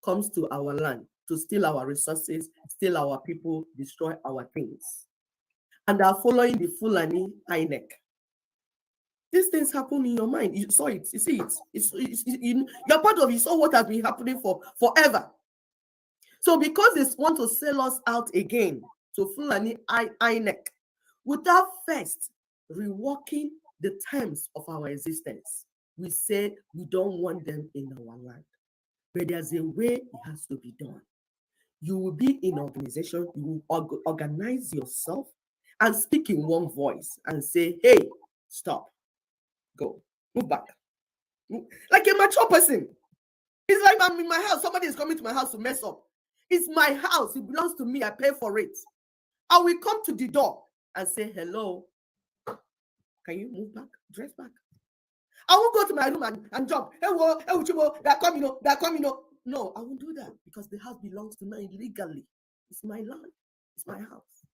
comes to our land to steal our resources, steal our people, destroy our things. And are following the Fulani INEC. These things happen in your mind. You saw it. You see it. You're part of it. You saw what has been happening for forever. So because they want to sell us out again to Fulani INEC, without first reworking the terms of our existence, we said we don't want them in our land. But there's a way it has to be done. You will be in organization, you will organize yourself and speak in one voice and say, hey, stop, go, move back. Like a mature person. It's like I'm in my house, somebody is coming to my house to mess up. It's my house, it belongs to me, I pay for it. I will come to the door and say, hello, can you move back, dress back? I won't go to my room and jump. Hey, they're coming. No, I won't do that because the house belongs to me legally. It's my land. It's my house.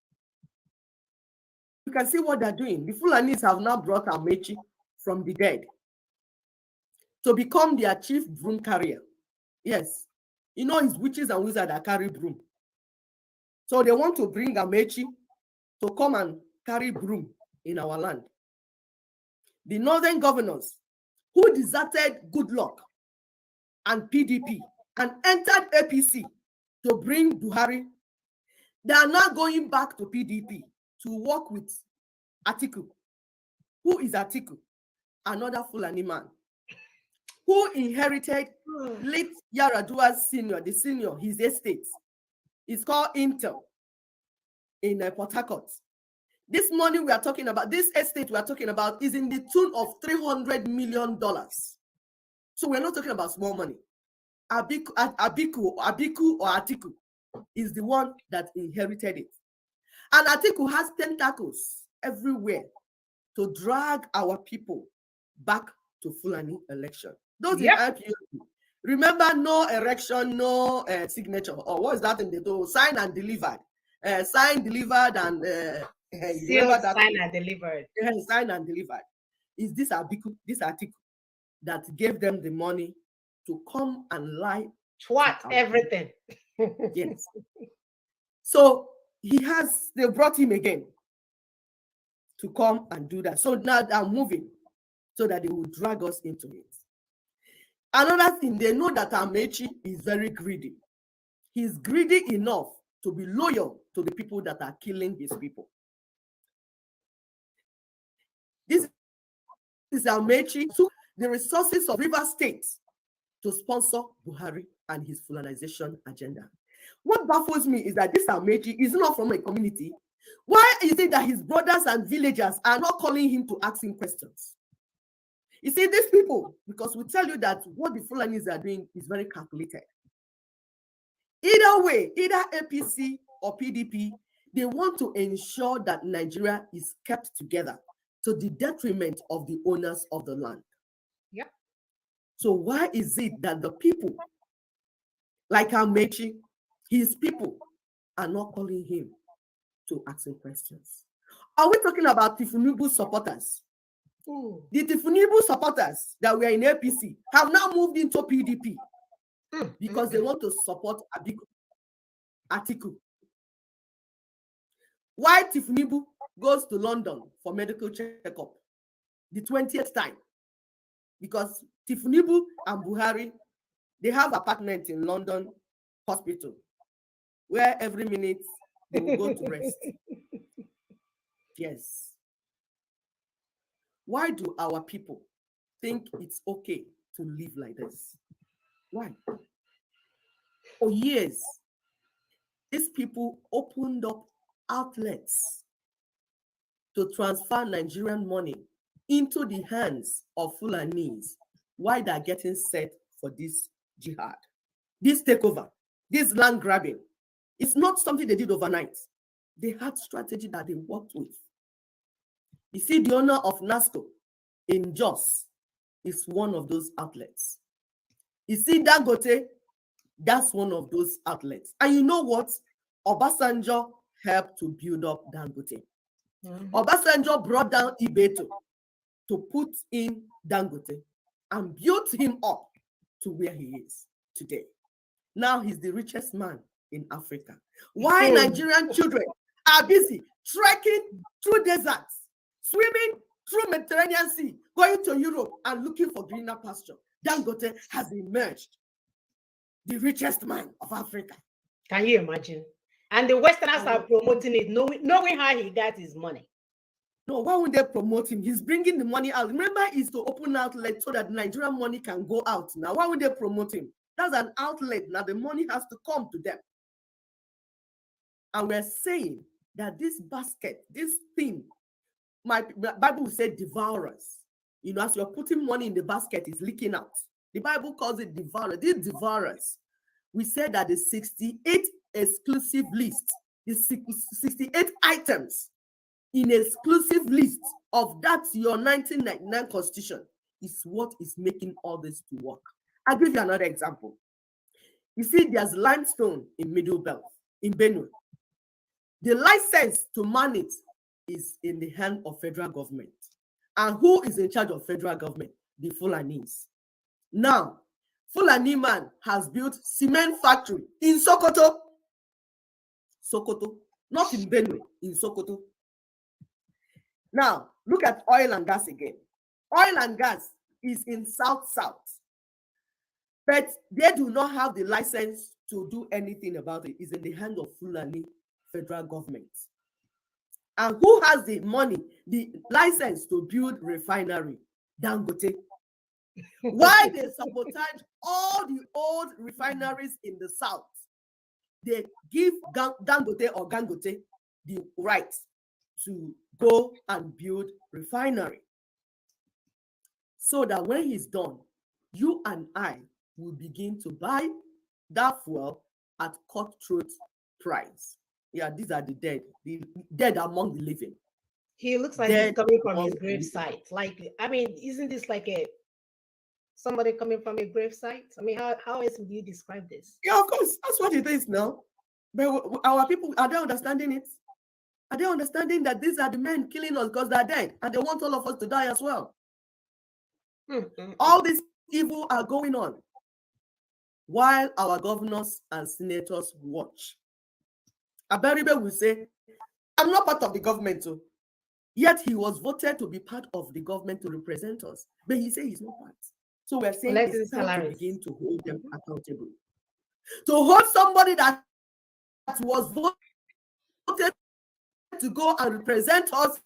You can see what they're doing. The Fulanis have now brought Amechi from the dead to become their chief broom carrier. Yes. You know, it's witches and wizards that carry broom. So they want to bring Amechi to come and carry broom in our land. The northern governors who deserted Goodluck and PDP and entered APC to bring Buhari, they are now going back to PDP to work with Atiku. Who is Atiku? Another Fulani man who inherited late Yaradua Senior, the senior, his estate. It's called Intel in Port Harcourt. This money we are talking about, this estate we are talking about, is in the tune of $300 million. So we're not talking about small money. Abiku or Atiku is the one that inherited it. And Atiku has tentacles everywhere to drag our people back to Fulani election. Those in IPOB, remember, no erection, no signature. Or what is that in the door? Signed and delivered. Signed, delivered, and Sealed, signed and delivered. Signed and delivered. Is this Atiku that gave them the money to come and lie? What? Everything. Yes. So they brought him again to come and do that. So now they're moving so that they will drag us into it. Another thing, they know that Amaechi is very greedy. He's greedy enough to be loyal to the people that are killing his people. This is Amaechi took the resources of Rivers State to sponsor Buhari and his Fulanization agenda. What baffles me is that this Amaechi is not from a community. Why is it that his brothers and villagers are not calling him to ask him questions? You see, these people, because we tell you that what the Fulanis are doing is very calculated. Either way, either APC or PDP, they want to ensure that Nigeria is kept together to the detriment of the owners of the land. Yep. So why is it that the people, like Amaechi, his people, are not calling him to ask him questions? Are we talking about Tifunibu supporters? The Tifunibu supporters that were in APC have now moved into PDP because they want to support Atiku. Why Tifunibu goes to London for medical checkup the 20th time? Because Tifunibu and Buhari, they have apartment in London hospital where every minute they will go to rest. Yes. Why do our people think it's okay to live like this? Why? For years, these people opened up outlets to transfer Nigerian money into the hands of Fulanis while they're getting set for this jihad. This takeover, this land grabbing, it's not something they did overnight. They had strategy that they worked with. You see, the owner of NASCO in Jos is one of those outlets. You see, Dangote, that's one of those outlets. And you know what? Obasanjo helped to build up Dangote. Obasanjo brought down Ibeto to put in Dangote and built him up to where he is today. Now he's the richest man in Africa. Why Nigerian children are busy trekking through deserts, swimming through Mediterranean Sea, going to Europe and looking for greener pasture? Dangote has emerged the richest man of Africa. Can you imagine? And the Westerners are promoting it, knowing how he got his money. No, why would they promote him? He's bringing the money out. Remember, is to open outlet so that Nigerian money can go out. Now, why would they promote him? That's an outlet. Now the money has to come to them. And we're saying that this basket, this thing, my Bible said devourers. You know, as you're putting money in the basket, it's leaking out. The Bible calls it devourers. These devourers, we said that the 68 exclusive list, the 68 items in exclusive list of that your 1999 constitution is what is making all this to work. I'll give you another example. You see, there's limestone in Middle Belt, in Benue. The license to mine it is in the hand of federal government. And who is in charge of federal government? The Fulanis. Now, Fulani man has built cement factory in Sokoto. Sokoto, not in Benue, in Sokoto. Now, look at oil and gas again. Oil and gas is in South-South. But they do not have the license to do anything about it. It's in the hand of Fulani federal government. And who has the money, the license to build refinery? Dangote. Why they sabotage all the old refineries in the south? They give Dangote or Gangote the right to go and build refinery, so that when he's done, you and I will begin to buy that fuel at cutthroat price. Yeah, these are the dead among the living. He looks like he's coming from his grave site. Like, I mean, isn't this like somebody coming from a grave site? I mean, how else would you describe this? Yeah, of course, that's what it is now. But our people, are they understanding it? Are they understanding that these are the men killing us because they're dead and they want all of us to die as well? All this evil are going on while our governors and senators watch. Abaribe will say, I'm not part of the government too. Yet he was voted to be part of the government to represent us. But he said he's not part. So we're saying it's time to begin to hold them accountable. To hold somebody that was voted to go and represent us,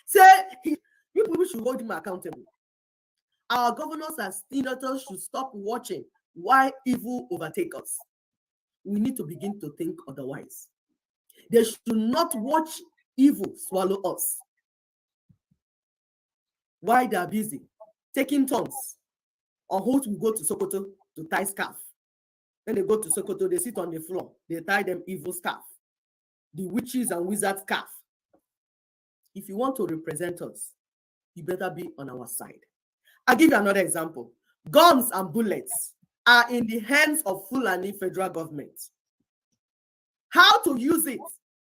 say you people should hold him accountable. Our governors and senators should stop watching why evil overtake us. We need to begin to think otherwise. They should not watch evil swallow us. Why they are busy taking turns on who to go to Sokoto to tie scarf. When they go to Sokoto, they sit on the floor. They tie them evil scarf. The witches and wizards scarf. If you want to represent us, you better be on our side. I'll give you another example. Guns and bullets are in the hands of Fulani federal government. How to use it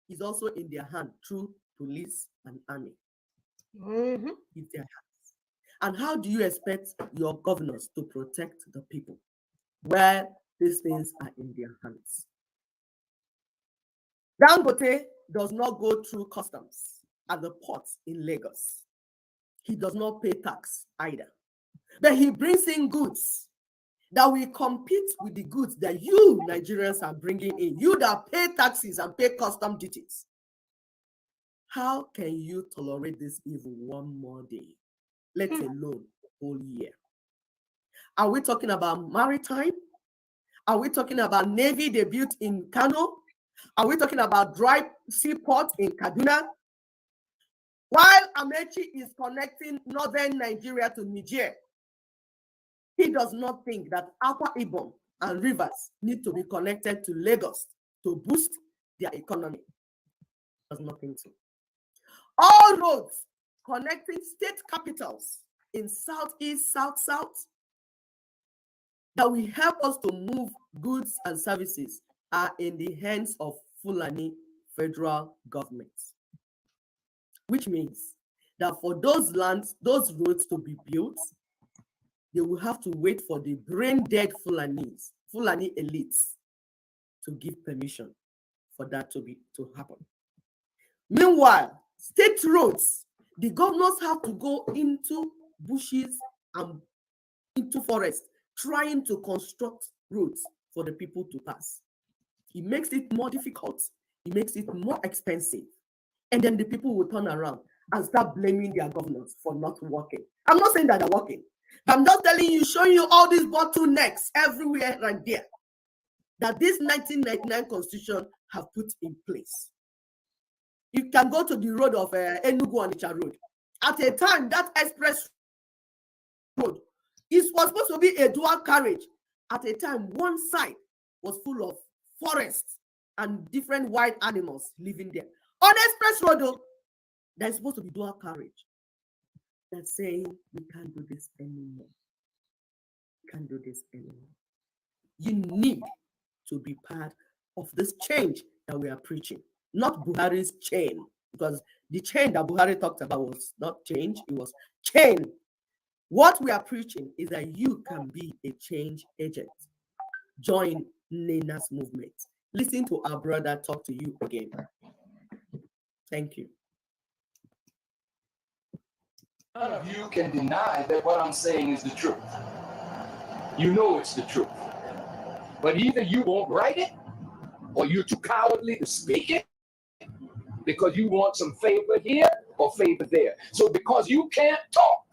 is also in their hand through police and army. It's their hands. And how do you expect your governors to protect the people where these things are in their hands? Dangote does not go through customs at the ports in Lagos. He does not pay tax either. But he brings in goods that will compete with the goods that you Nigerians are bringing in. You that pay taxes and pay custom duties. How can you tolerate this evil one more day, let alone whole year? Are we talking about maritime? Are we talking about Navy they built in Kano? Are we talking about dry seaport in Kaduna? While Amechi is connecting northern Nigeria to Niger, he does not think that Akwa Ibom and rivers need to be connected to Lagos to boost their economy. Does not think so. All roads connecting state capitals in southeast, south, that will help us to move goods and services are in the hands of Fulani federal government. Which means that for those lands, those roads to be built, they will have to wait for the brain-dead Fulani elites to give permission for that to happen. Meanwhile, state roads, the governors have to go into bushes and into forests, trying to construct roads for the people to pass. It makes it more difficult. It makes it more expensive. And then the people will turn around and start blaming their governors for not working. I'm not saying that they're working. I'm just telling you, showing you all these bottlenecks everywhere right there that this 1999 constitution have put in place. You can go to the road of Enugu-Onitsha road. At a time, that express road was supposed to be a dual carriage. At a time, one side was full of forests and different wild animals living there. On express road, though, there's supposed to be dual carriage. That's saying we can't do this anymore. We can't do this anymore. You need to be part of this change that we are preaching, not Buhari's chain, because the chain that Buhari talked about was not change, it was chain. What we are preaching is that you can be a change agent. Join Nena's movement. Listen to our brother talk to you again. Thank you. None of you can deny that what I'm saying is the truth. You know it's the truth. But either you won't write it, or you're too cowardly to speak it, because you want some favor here or favor there. So because you can't talk,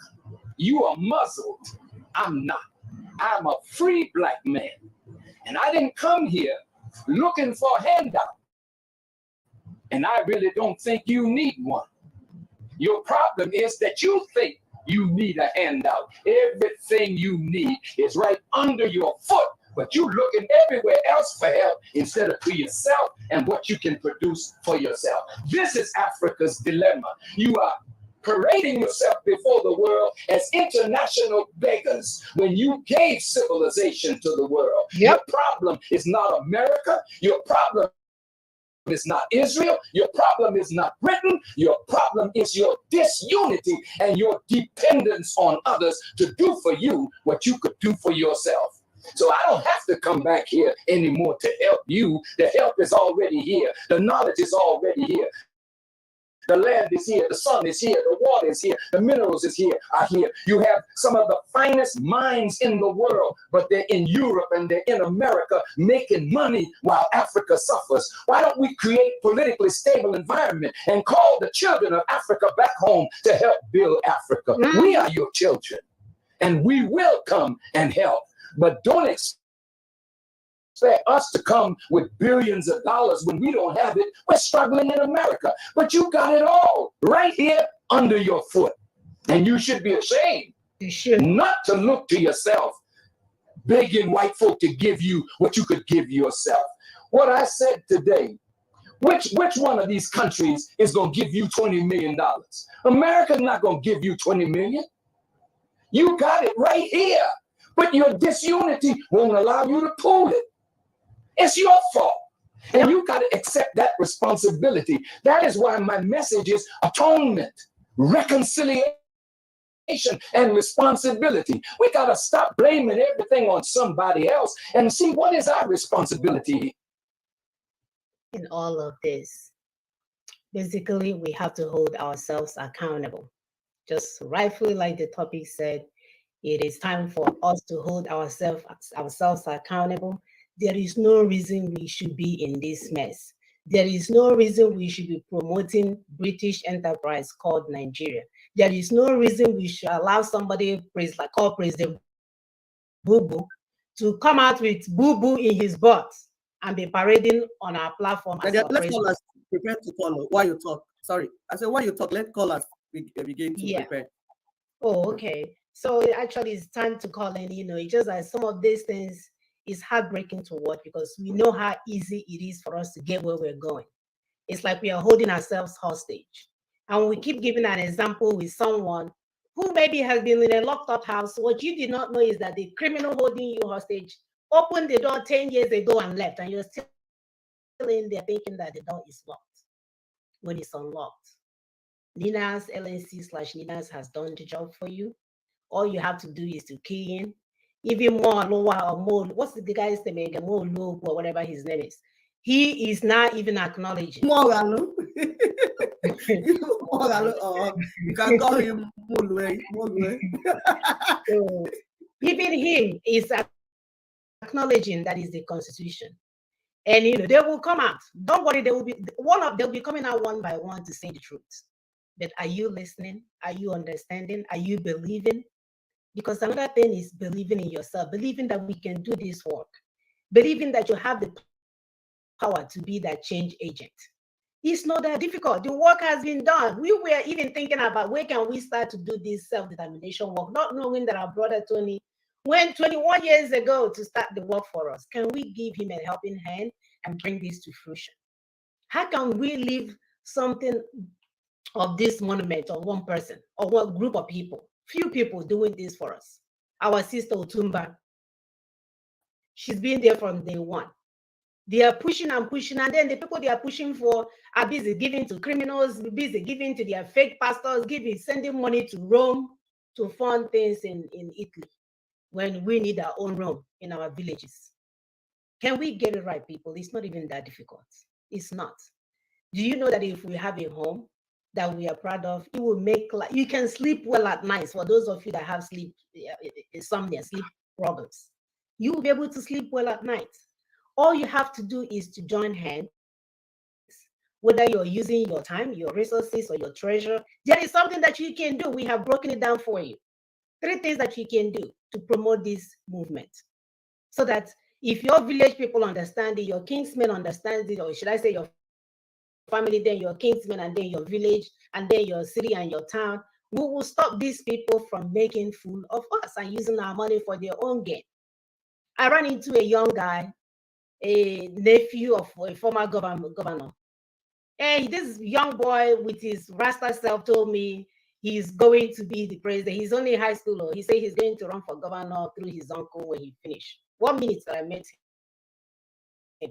you are muzzled I'm not. I'm a free black man. And I didn't come here looking for a handout. And I really don't think you need one. Your problem is that you think you need a handout. Everything you need is right under your foot, but you're looking everywhere else for help instead of to yourself and what you can produce for yourself. This is Africa's dilemma. You are parading yourself before the world as international beggars when you gave civilization to the world. Yep. Your problem is not America. Your problem is not Israel. Your problem is not Britain. Your problem is your disunity and your dependence on others to do for you what you could do for yourself. So I don't have to come back here anymore to help you. The help is already here. The knowledge is already here. The land is here, the sun is here, the water is here, the minerals are here. You have some of the finest minds in the world, but they're in Europe and they're in America making money while Africa suffers. Why don't we create politically stable environment and call the children of Africa back home to help build Africa? We are your children, and we will come and help, but don't expect us to come with billions of dollars when we don't have it. We're struggling in America, but you got it all right here under your foot. And you should be ashamed You should. not to look to yourself, begging white folk to give you what you could give yourself. What I said today, which one of these countries is going to give you $20 million? America's not going to give you $20 million. You got it right here, but your disunity won't allow you to pull it. It's your fault. And you got to accept that responsibility. That is why my message is atonement, reconciliation, and responsibility. We got to stop blaming everything on somebody else and see what is our responsibility. In all of this, basically, we have to hold ourselves accountable. Just rightfully, like the topic said, it is time for us to hold ourselves accountable. There is no reason we should be in this mess. There is no reason we should be promoting British enterprise called Nigeria. There is no reason we should allow somebody called President Boo Boo to come out with Boo Boo in his butt and be parading on our platform. Let's call us prepare to follow while you talk. Sorry, I said while you talk, let call us begin to prepare. Oh, okay. So actually, it's time to call in. It's just that some of these things is heartbreaking to watch because we know how easy it is for us to get where we're going. It's like we are holding ourselves hostage. And we keep giving an example with someone who maybe has been in a locked up house. What you did not know is that the criminal holding you hostage opened the door 10 years ago and left, and you're still in there thinking that the door is locked when it's unlocked. Nina's LNC/Nina's has done the job for you. All you have to do is to key in. Even more lower or more, what's the guy's name? More low or whatever his name is. He is not even acknowledging. Moralo. You can call him Mulwe. So even him is acknowledging that is the Constitution. And they will come out. Don't worry, they'll be coming out one by one to say the truth. But are you listening? Are you understanding? Are you believing? Because another thing is believing in yourself, believing that we can do this work, believing that you have the power to be that change agent. It's not that difficult. The work has been done. We were even thinking about where can we start to do this self-determination work, not knowing that our brother Tony went 21 years ago to start the work for us. Can we give him a helping hand and bring this to fruition? How can we leave something of this monument on one person or one group of people? Few people doing this for us. Our sister Otumba, she's been there from day one. They are pushing and pushing, and then the people they are pushing for are busy giving to criminals, busy giving to their fake pastors, sending money to Rome to fund things in Italy when we need our own Rome in our villages. Can we get it right, people? It's not even that difficult. It's not. Do you know that if we have a home that we are proud of, it will make you can sleep well at night. For those of you that have sleep insomnia, sleep problems, you will be able to sleep well at night. All you have to do is to join hands. Whether you're using your time, your resources, or your treasure, there is something that you can do. We have broken it down for you. 3 things that you can do to promote this movement, so that if your village people understand it, your kinsmen understand it, or should I say your family, then your kinsmen, and then your village, and then your city and your town, we will stop these people from making fool of us and using our money for their own gain. I ran into a young guy, a nephew of a former governor. And this young boy with his Rasta self told me he's going to be the president. He's only high schooler. He said he's going to run for governor through his uncle when he finished. 1 minute that I met him,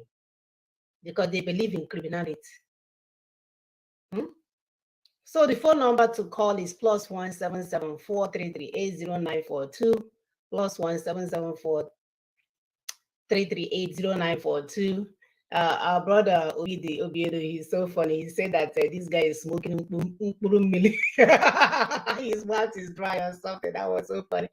because they believe in criminality. So the phone number to call is +1 774 +1 774 our brother Obiedo, he's so funny. He said that this guy is smoking his mouth is dry or something. That was so funny.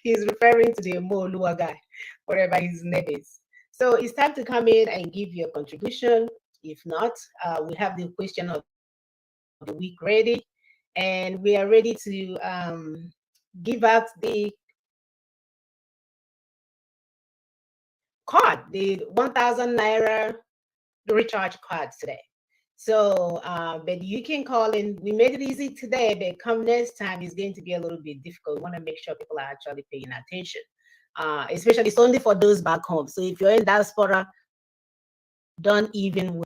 He's referring to the Moolua guy, whatever his name is. So it's time to come in and give your contribution. If not, we have the question of the week ready, and we are ready to give out the card, the 1,000 naira recharge cards today. So, but you can call in. We made it easy today, but come next time, it's going to be a little bit difficult. We want to make sure people are actually paying attention. Especially, it's only for those back home. So if you're in diaspora, don't even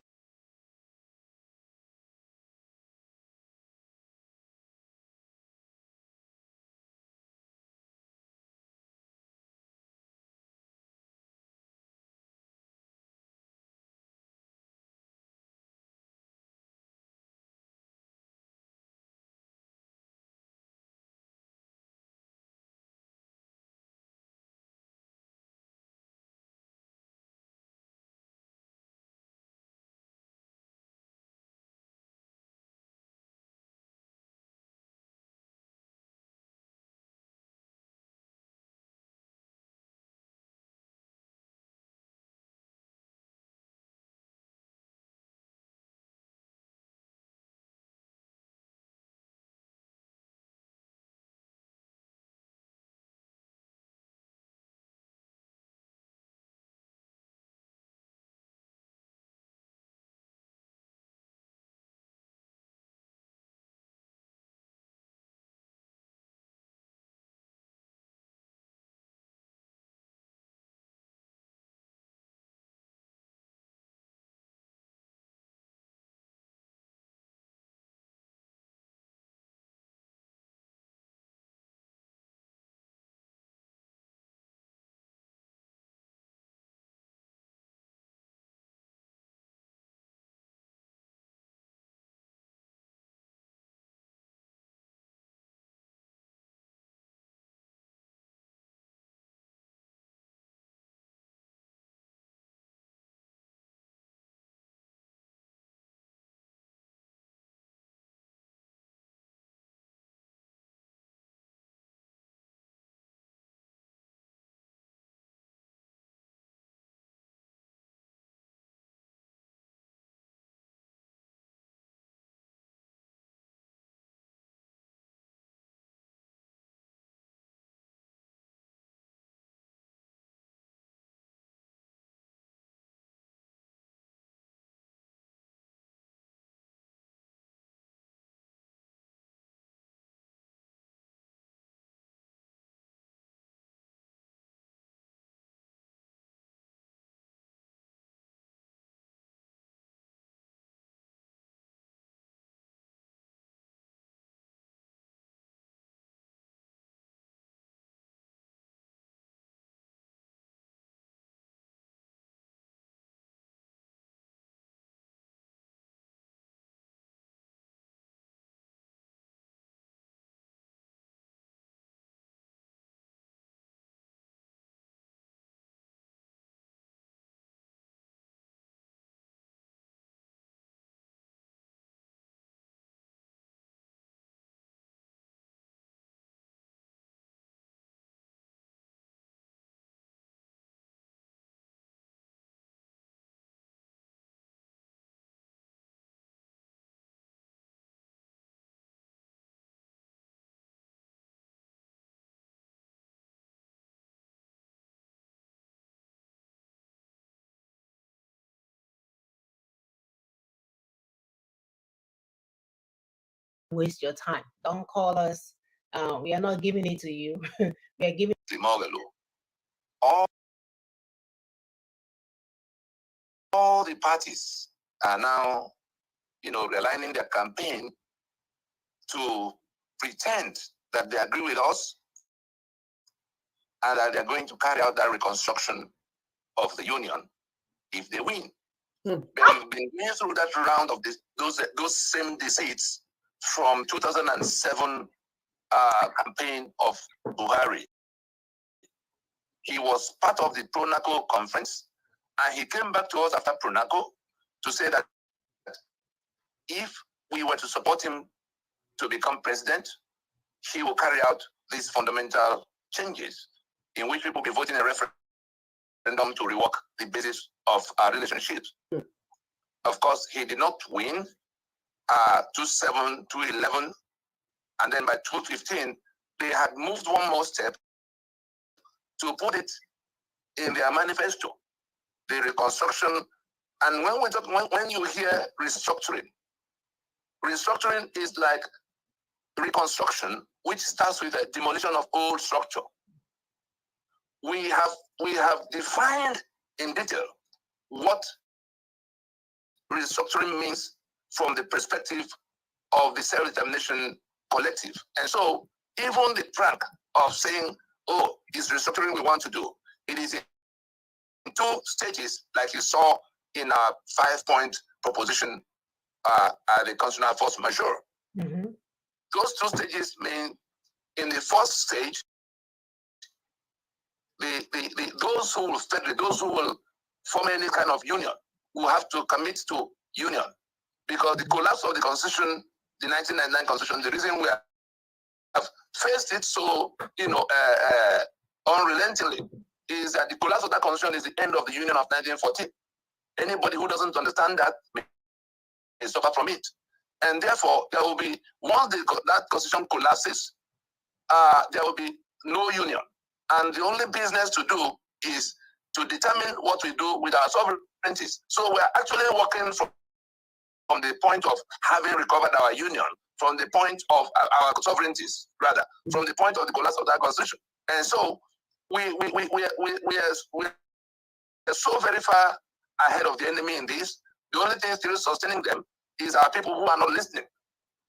waste your time. Don't call us. We are not giving it to you. We are giving all the parties are now, realigning their campaign to pretend that they agree with us and that they're going to carry out that reconstruction of the union if they win. We've been going through that round of those same deceits from 2007 campaign of Buhari. He was part of the PRONACO conference, and he came back to us after PRONACO to say that if we were to support him to become president, he will carry out these fundamental changes in which people will be voting a referendum to rework the basis of our relationships. Of course, he did not win 2007, 2011, and then by 2015, they had moved one more step to put it in their manifesto, the reconstruction. And when you hear restructuring is like reconstruction, which starts with the demolition of old structure. We have defined in detail what restructuring means from the perspective of the self-determination collective. And so even the prank of saying, oh, it's restructuring we want to do, it is in 2 stages, like you saw in our 5-point proposition at the constitutional force majeure. Mm-hmm. Those 2 stages mean in the first stage, those who will study, those who will form any kind of union will have to commit to union, because the collapse of the constitution, the 1999 constitution, the reason we have faced it so unrelentingly is that the collapse of that constitution is the end of the union of 1914. Anybody who doesn't understand that may suffer from it, and therefore there will be, once that constitution collapses, there will be no union. And the only business to do is to determine what we do with our sovereignties. So we are actually working from the point of having recovered our union, from the point of our sovereignties, rather, from the point of the collapse of that constitution. And so we are so very far ahead of the enemy in this. The only thing still sustaining them is our people who are not listening.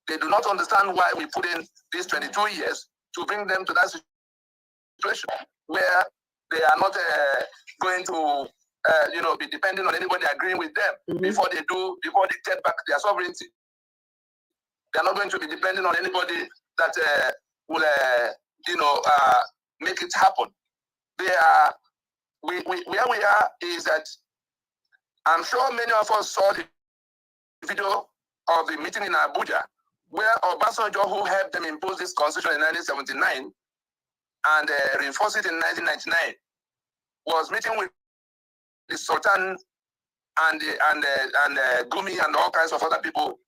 They do not understand why we put in these 22 years to bring them to that situation where they are not going to be depending on anybody agreeing with them before they get back their sovereignty. They are not going to be depending on anybody that will make it happen. Where we are is that I'm sure many of us saw the video of the meeting in Abuja, where Obasanjo, who helped them impose this constitution in 1979 and reinforce it in 1999, was meeting with the Sultan and Gumi and all kinds of other people.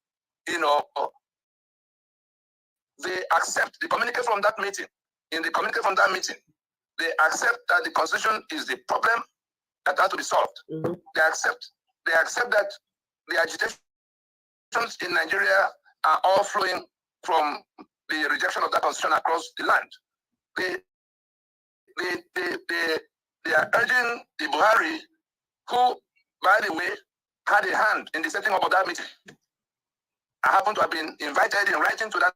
They accept the communique from that meeting. In the communique from that meeting, they accept that the constitution is the problem that has to be solved. Mm-hmm. They accept that the agitations in Nigeria are all flowing from the rejection of that constitution across the land. They are urging the Buhari, who, by the way, had a hand in the setting up of that meeting. I happen to have been invited in writing to that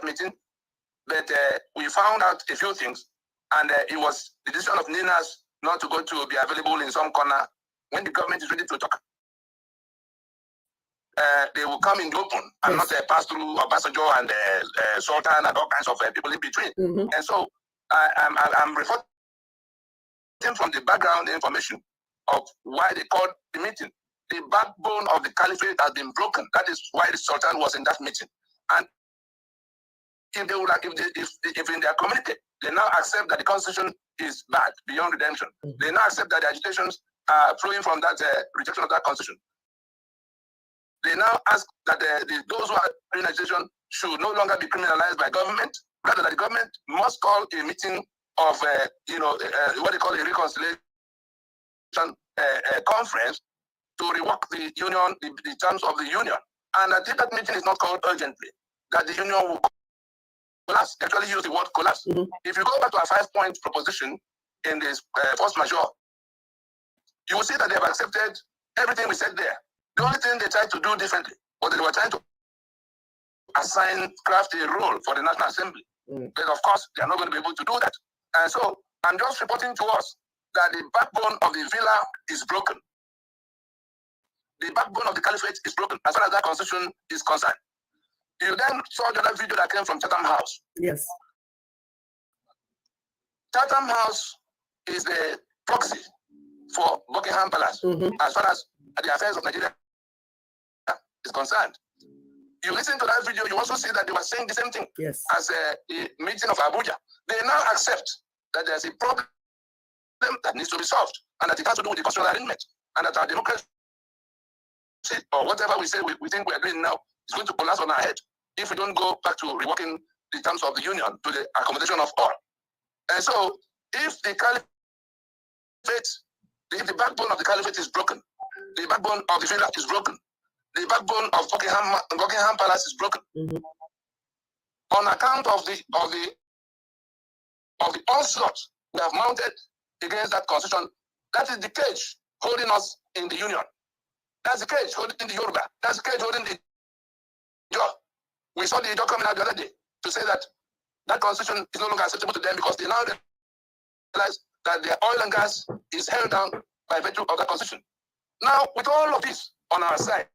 meeting, but we found out a few things, and it was the decision of Ninas not to be available in some corner. When the government is ready to talk, they will come in the open and not pass through Obasanjo and Sultan and all kinds of people in between. Mm-hmm. And so I'm reporting from the background information of why they called the meeting. The backbone of the caliphate has been broken. That is why the Sultan was in that meeting. And if in their community they now accept that the constitution is bad beyond redemption, they now accept that the agitations are flowing from that rejection of that constitution. They now ask that those who are doing agitation should no longer be criminalized by government, rather that the government must call a meeting of what they call a reconciliation conference to rework the union, the terms of the union. And I think that meeting is not called urgently. that the union will collapse. They actually use the word collapse. If you go back to our 5-point proposition in this force majeure, you will see that they have accepted everything we said there. The only thing they tried to do differently was they were trying to craft a role for the National Assembly. But of course, they are not going to be able to do that. And so I'm just reporting to us that the backbone of the villa is broken. The backbone of the caliphate is broken as far as that constitution is concerned. You then saw the other video that came from Chatham House. Yes. Chatham House is the proxy for Buckingham Palace as far as the affairs of Nigeria is concerned. You listen to that video, you also see that they were saying the same thing as a meeting of Abuja. They now accept that there's a problem that needs to be solved and that it has to do with the constitutional arrangement and that our democracy or whatever we say we think we are doing now is going to collapse on our head if we don't go back to reworking the terms of the union to the accommodation of all. And so if the caliphate, if the backbone of the caliphate is broken, the backbone of the villa is broken, the backbone of Buckingham Palace is broken on account of the onslaught we have mounted against that constitution. That is the cage holding us in the union. That's the cage holding the Yoruba. That's the cage holding the Jaw. We saw the Jaw coming out the other day to say that that constitution is no longer acceptable to them because they now realize that their oil and gas is held down by virtue of that constitution. Now, with all of this on our side,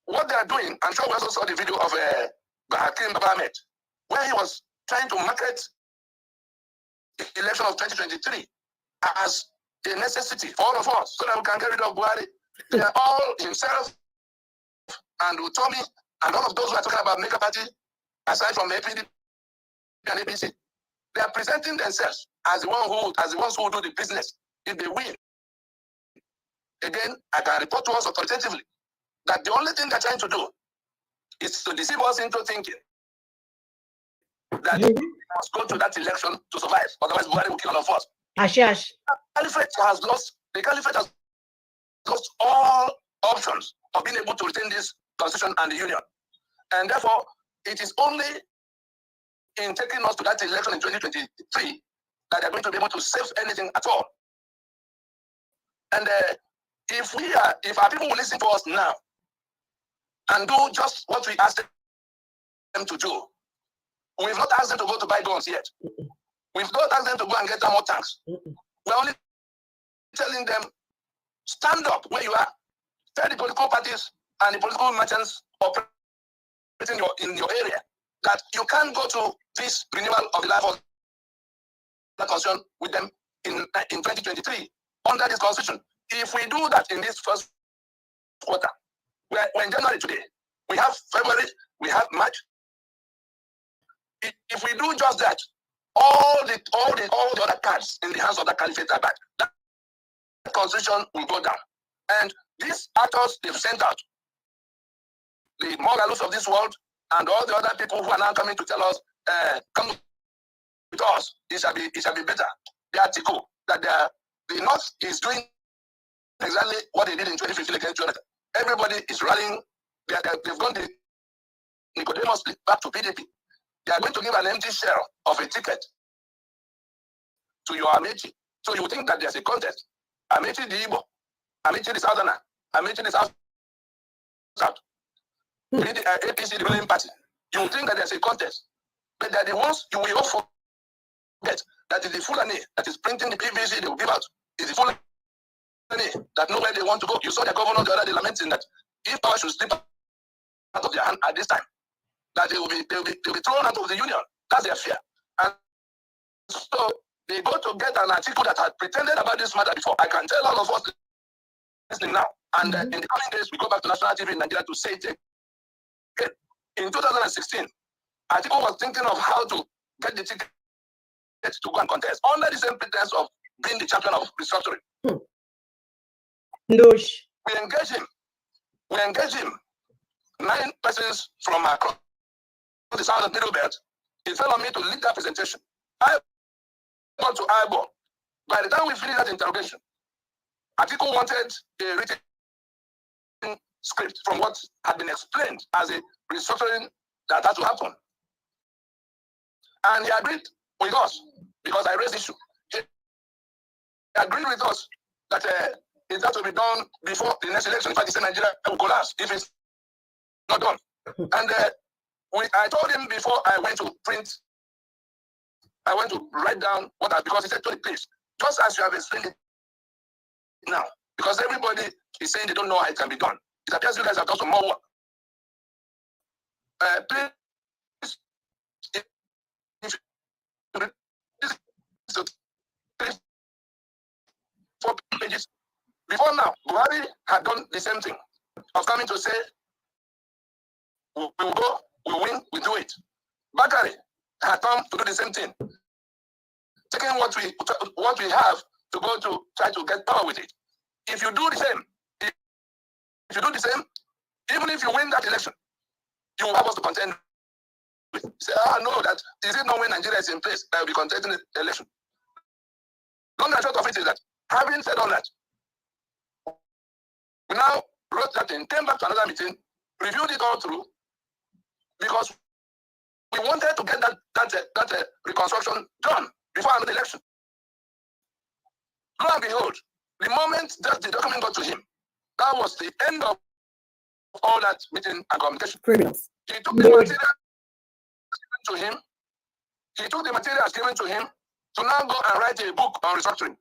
what they are doing, I'm sure we also saw the video of Hakeem Baba Ahmed, where he was trying to market the election of 2023 as a necessity for all of us so that we can get rid of Buhari. They are all himself and Utomi and all of those who are talking about Mega Party, aside from APD and APC, they are presenting themselves as the ones who do the business if they win. Again, I can report to us authoritatively that the only thing they're trying to do is to deceive us into thinking that we must go to that election to survive, otherwise Buhari will kill all of us. Ashash. The caliphate has lost all options of being able to retain this constitution and the union. And therefore, it is only in taking us to that election in 2023 that they're going to be able to save anything at all. And if our people will listen to us now and do just what we asked them to do, we've not asked them to go to buy guns yet. We've not asked them to go and get more tanks. We're only telling them, stand up where you are. Tell the political parties and the political merchants operating in your area that you can't go to this renewal of the life of the constitution with them in 2023 under this constitution. If we do that in this first quarter, we're in January today. We have February, we have March. If we do just that, all the other cards in the hands of the caliphate are back. That constitution will go down. And these actors they've sent out, the Mogalus of this world, and all the other people who are now coming to tell us, come with us, it shall be better. The article that the North is doing exactly what they did in 2015 against Jonathan. Everybody is rallying. They've gone Nicodemusly back to PDP. They are going to give an empty shell of a ticket to your Amechi. So you think that there's a contest. Amechi the Igbo, Amechi the Southerner, Amechi the South. APC the ruling party. You think that there's a contest. But they're the ones you will all forget that is the Fulani that is printing the PVC they will give out. Is the Fulani that know where they want to go. You saw the governor the other day lamenting that if power should slip out of their hand at this time, that they'll be thrown out of the union. That's their fear. And so they go to get an article that had pretended about this matter before. I can tell all of us listening now. And in the coming days, we go back to national TV in Nigeria to say it again. In 2016, article was thinking of how to get the ticket to go and contest under the same pretense of being the champion of restructuring. Nosh. We engage him. 9 persons from across the south and middle belt. It fell on me to lead that presentation. I got to eyeball. By the time we finished that interrogation, Atiku wanted a written script from what had been explained as a restructuring that had to happen. And he agreed with us because I raised the issue. He agreed with us that it had to be done before the next election. In fact, he said Nigeria will collapse if it's not done. And I told him before I went to print, I went to write down what I, because he said, Tony, please, just as you have explained it now, because everybody is saying they don't know how it can be done. It appears you guys have done some more work. Please, if this is 4 pages. Before now, Buhari had done the same thing of coming to say, we will go, we win, we do it. Bakari had come to do the same thing, taking what we have to go to try to get power with it. If you do the same, even if you win that election, you will have us to contend with. Say, no, that is it not when Nigeria is in place that will be contesting the election? Long and short of it is that, having said all that, we now wrote that thing, came back to another meeting, reviewed it all through, because we wanted to get that reconstruction done before another election. Lo and behold, the moment that the document got to him, that was the end of all that meeting and communication. Criminals. He took the material given to him. He took the materials given to him to now go and write a book on restructuring.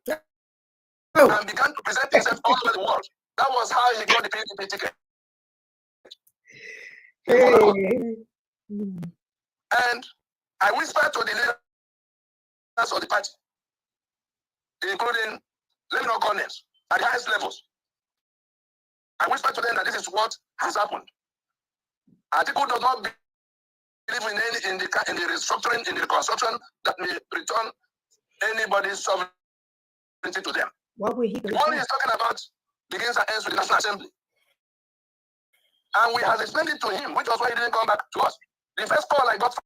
Oh. And began to present himself all over the world. That was how he got the PDP ticket. And I whispered to the leaders of the party, including lieutenant colonels at the highest levels. I whispered to them that this is what has happened. Atiku does not believe in the restructuring, in the reconstruction that may return anybody's sovereignty to them. What will he do? What he is talking about begins and ends with the National Assembly. And we have explained it to him, which was why he didn't come back to us. The first call I got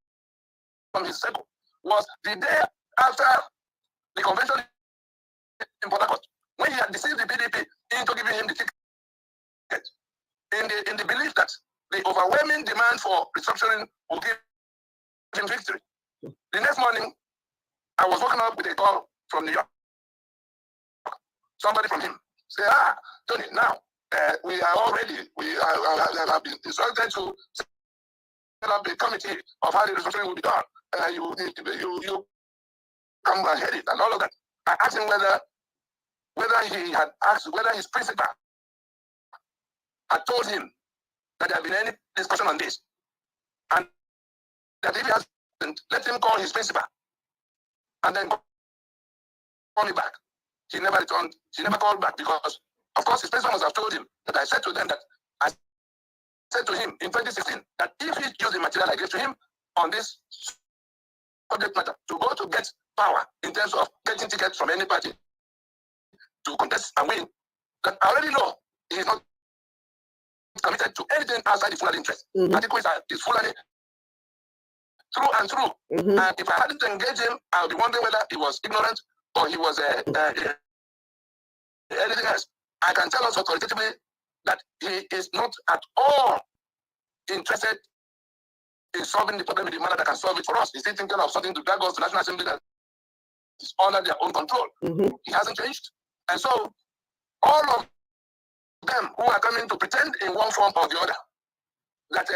from his circle was the day after the convention in Port Harcourt, when he had deceived the PDP into giving him the ticket, in the belief that the overwhelming demand for restructuring will give him victory. The next morning, I was woken up with a call from New York. Somebody from him say, Tony, now we are all ready. Have been instructed to set up a committee of how the restructuring will be done. You come and head it and all of that. I asked him whether he had asked, whether his principal had told him that there had been any discussion on this. And that if he hasn't, let him call his principal and then call me back. He never returned, he never called back because, of course, his principal must have told him that I said to them that I said to him in 2016 that if he used the material I gave to him on this subject matter to go to get power in terms of getting tickets from any party to contest and win, that I already know he is not committed to anything outside the Fulani interest. Atiku is Fulani through and through. And if I hadn't engaged him, I would be wondering whether he was ignorant or he was anything else. I can tell us authoritatively that he is not at all interested in solving the problem in the manner that can solve it for us. He's still thinking of something to drag us to National Assembly that is under their own control. He hasn't changed. And so all of them who are coming to pretend in one form or the other that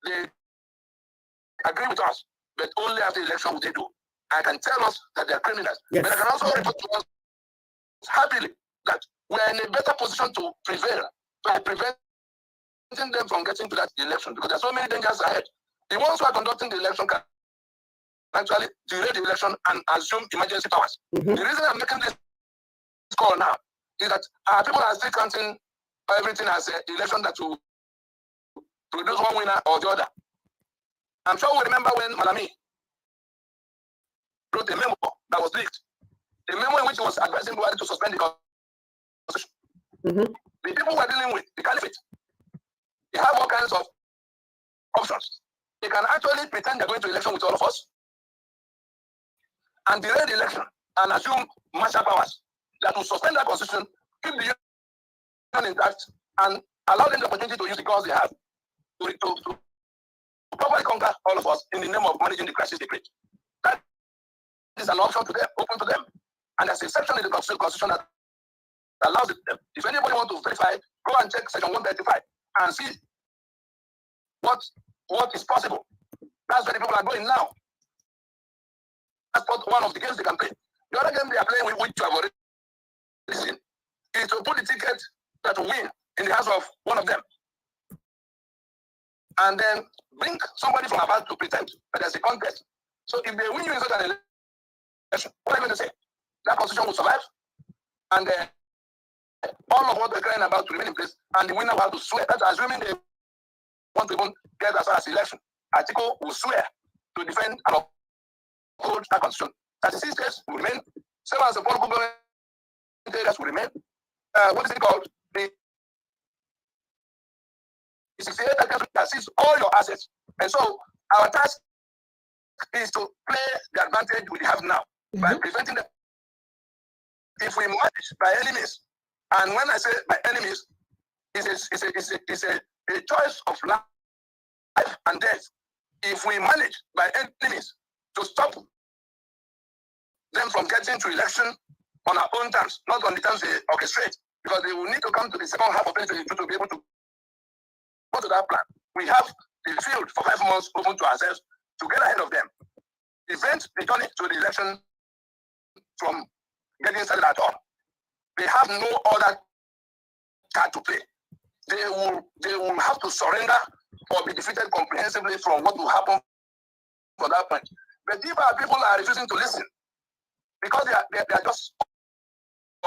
they agree with us, but only after the election will they do. I can tell us that they are criminals. Yes. But I can also report to us happily that we are in a better position to prevail by preventing them from getting to that election because there are so many dangers ahead. The ones who are conducting the election can actually delay the election and assume emergency powers. The reason I'm making this call now is that our people are still counting everything as an election that will produce one winner or the other. I'm sure we remember when Malami wrote a memo that was leaked. A memo in which he was advising Buhari to suspend the constitution. The people we're dealing with, the caliphate, they have all kinds of options. They can actually pretend they're going to election with all of us and delay the election and assume martial powers that will suspend that constitution, keep the union intact, and allow them the opportunity to use the guns they have to properly conquer all of us in the name of managing the crisis they create. That is an option to them, open to them. And there's a section in the Constitution that allows it them. If anybody wants to verify, go and check section 135 and see what is possible. That's where the people are going now. That's one of the games they can play. The other game they are playing, which you have already seen, is to put the ticket that will win in the hands of one of them. And then bring somebody from above to pretend that there's a contest. So if they win you in such an election, what are you going to say? That constitution will survive, and all of what we're crying about to remain in place, and the winner will have to swear. That's assuming they want to even get as far as election. Atiku will swear to defend and uphold that constitution. 36 states will remain. 7 as a political government areas will remain. What is it called? The 68 acres that sees all your assets. And so our task is to play the advantage we have now by preventing them. If we manage by enemies, and when I say by enemies, it's a choice of life and death. If we manage by enemies to stop them from getting to election on our own terms, not on the terms they orchestrate, because they will need to come to the second half of 2022 to be able to go to that plan. We have the field for 5 months open to ourselves to get ahead of them. Prevent the journey to the election from getting started at all. They have no other card to play. They will have to surrender or be defeated comprehensively from what will happen for that point. But if our people are refusing to listen because they are just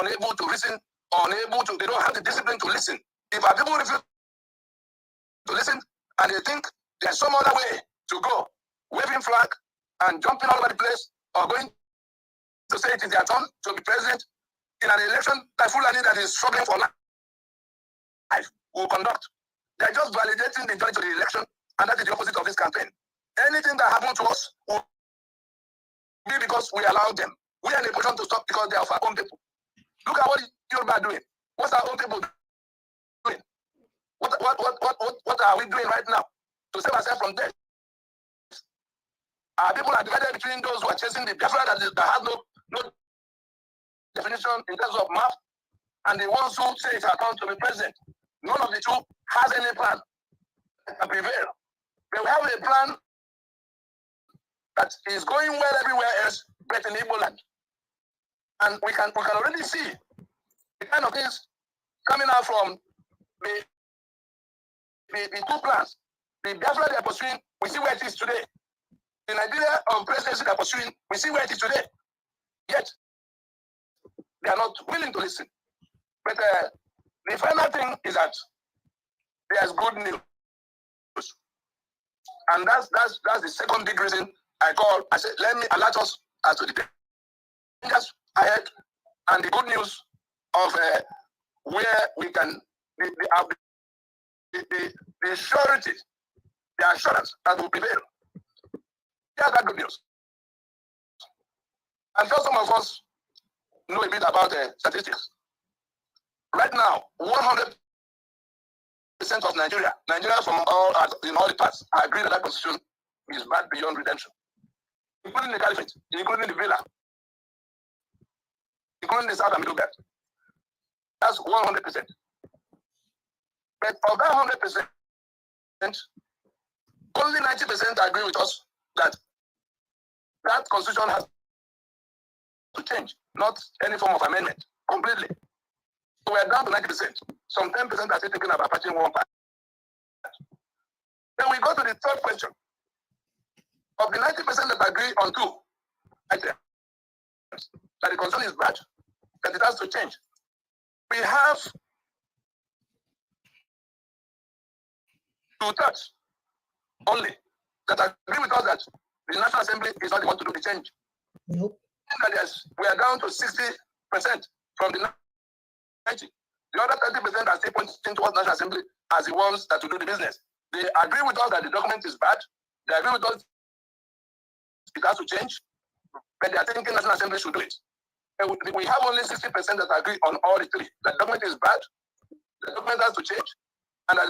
unable to listen, they don't have the discipline to listen. If our people refuse to listen and they think there's some other way to go, waving flag and jumping all over the place, or going to say it is their turn to be president in an election that Fulani that is struggling for life will conduct. They're just validating the journey to the election, and that is the opposite of this campaign. Anything that happened to us will be because we allowed them. We are in a position to stop because they are of our own people. Look at what Yoruba are doing. What's our own people doing? What are we doing right now to save ourselves from death? Our people are divided between those who are chasing the Biafra that has no definition in terms of map, and the ones who say it's our turn to be president. None of the two has any plan to prevail. But we have a plan that is going well everywhere else, but in Igbo land. And we can already see the kind of things coming out from the two plans. The Biafra they are pursuing, we see where it is today. The Nigeria of presidency they are pursuing, we see where it is today. Yet, they are not willing to listen. But the final thing is that there's good news. And that's the second big reason I said, let me alert us as to the dangers ahead and the good news of where we can, the surety, the assurance that will prevail. Here's that good news. I'm sure some of us know a bit about statistics. Right now, 100% of Nigerians from in all the parts, agree that constitution is bad beyond redemption, including the caliphate, including the villa, including the south and middle belt. That's 100%. But of that 100%, only 90% agree with us that that constitution has to change, not any form of amendment, completely. So we are down to 90%. Some 10% are still thinking about patching one part. Then we go to the third question. Of the 90% that agree on two items, that the constitution is bad, that it has to change, we have 2/3 only that agree with us that the National Assembly is not the one to do the change. Nope. We are down to 60% from the 90. The other 30% are still pointing towards National Assembly as the ones that will do the business. They agree with us that the document is bad. They agree with us it has to change, but they are thinking National Assembly should do it. And we have only 60% that agree on all the three. The document is bad, the document has to change, and the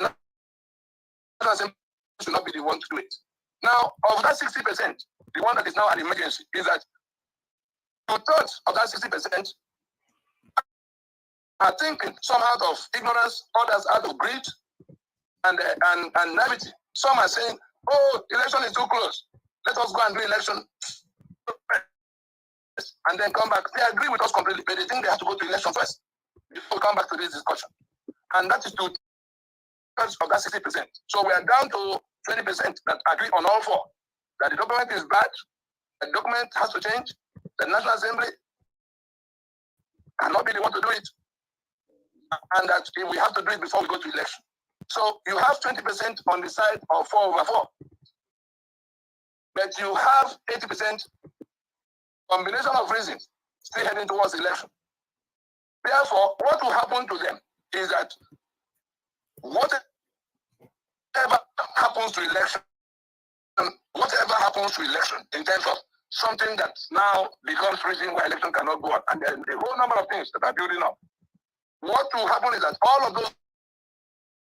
National Assembly should not be the one to do it. Now, of that 60%, the one that is now an emergency is that 2/3 of that 60% are thinking, some out of ignorance, others out of greed and naivety. Some are saying, oh, election is too close. Let us go and do election and then come back. They agree with us completely, but they think they have to go to election first before we come back to this discussion. And that is 2/3 of that 60%. So we are down to 20% that agree on all four. That the document is bad, the document has to change, the National Assembly cannot be the one to do it, and that we have to do it before we go to election. So you have 20% on the side of 4/4. But you have 80% combination of reasons still heading towards election. Therefore, what will happen to them is that whatever happens to election in terms of something that now becomes reason why election cannot go on, and then the whole number of things that are building up. What will happen is that all of those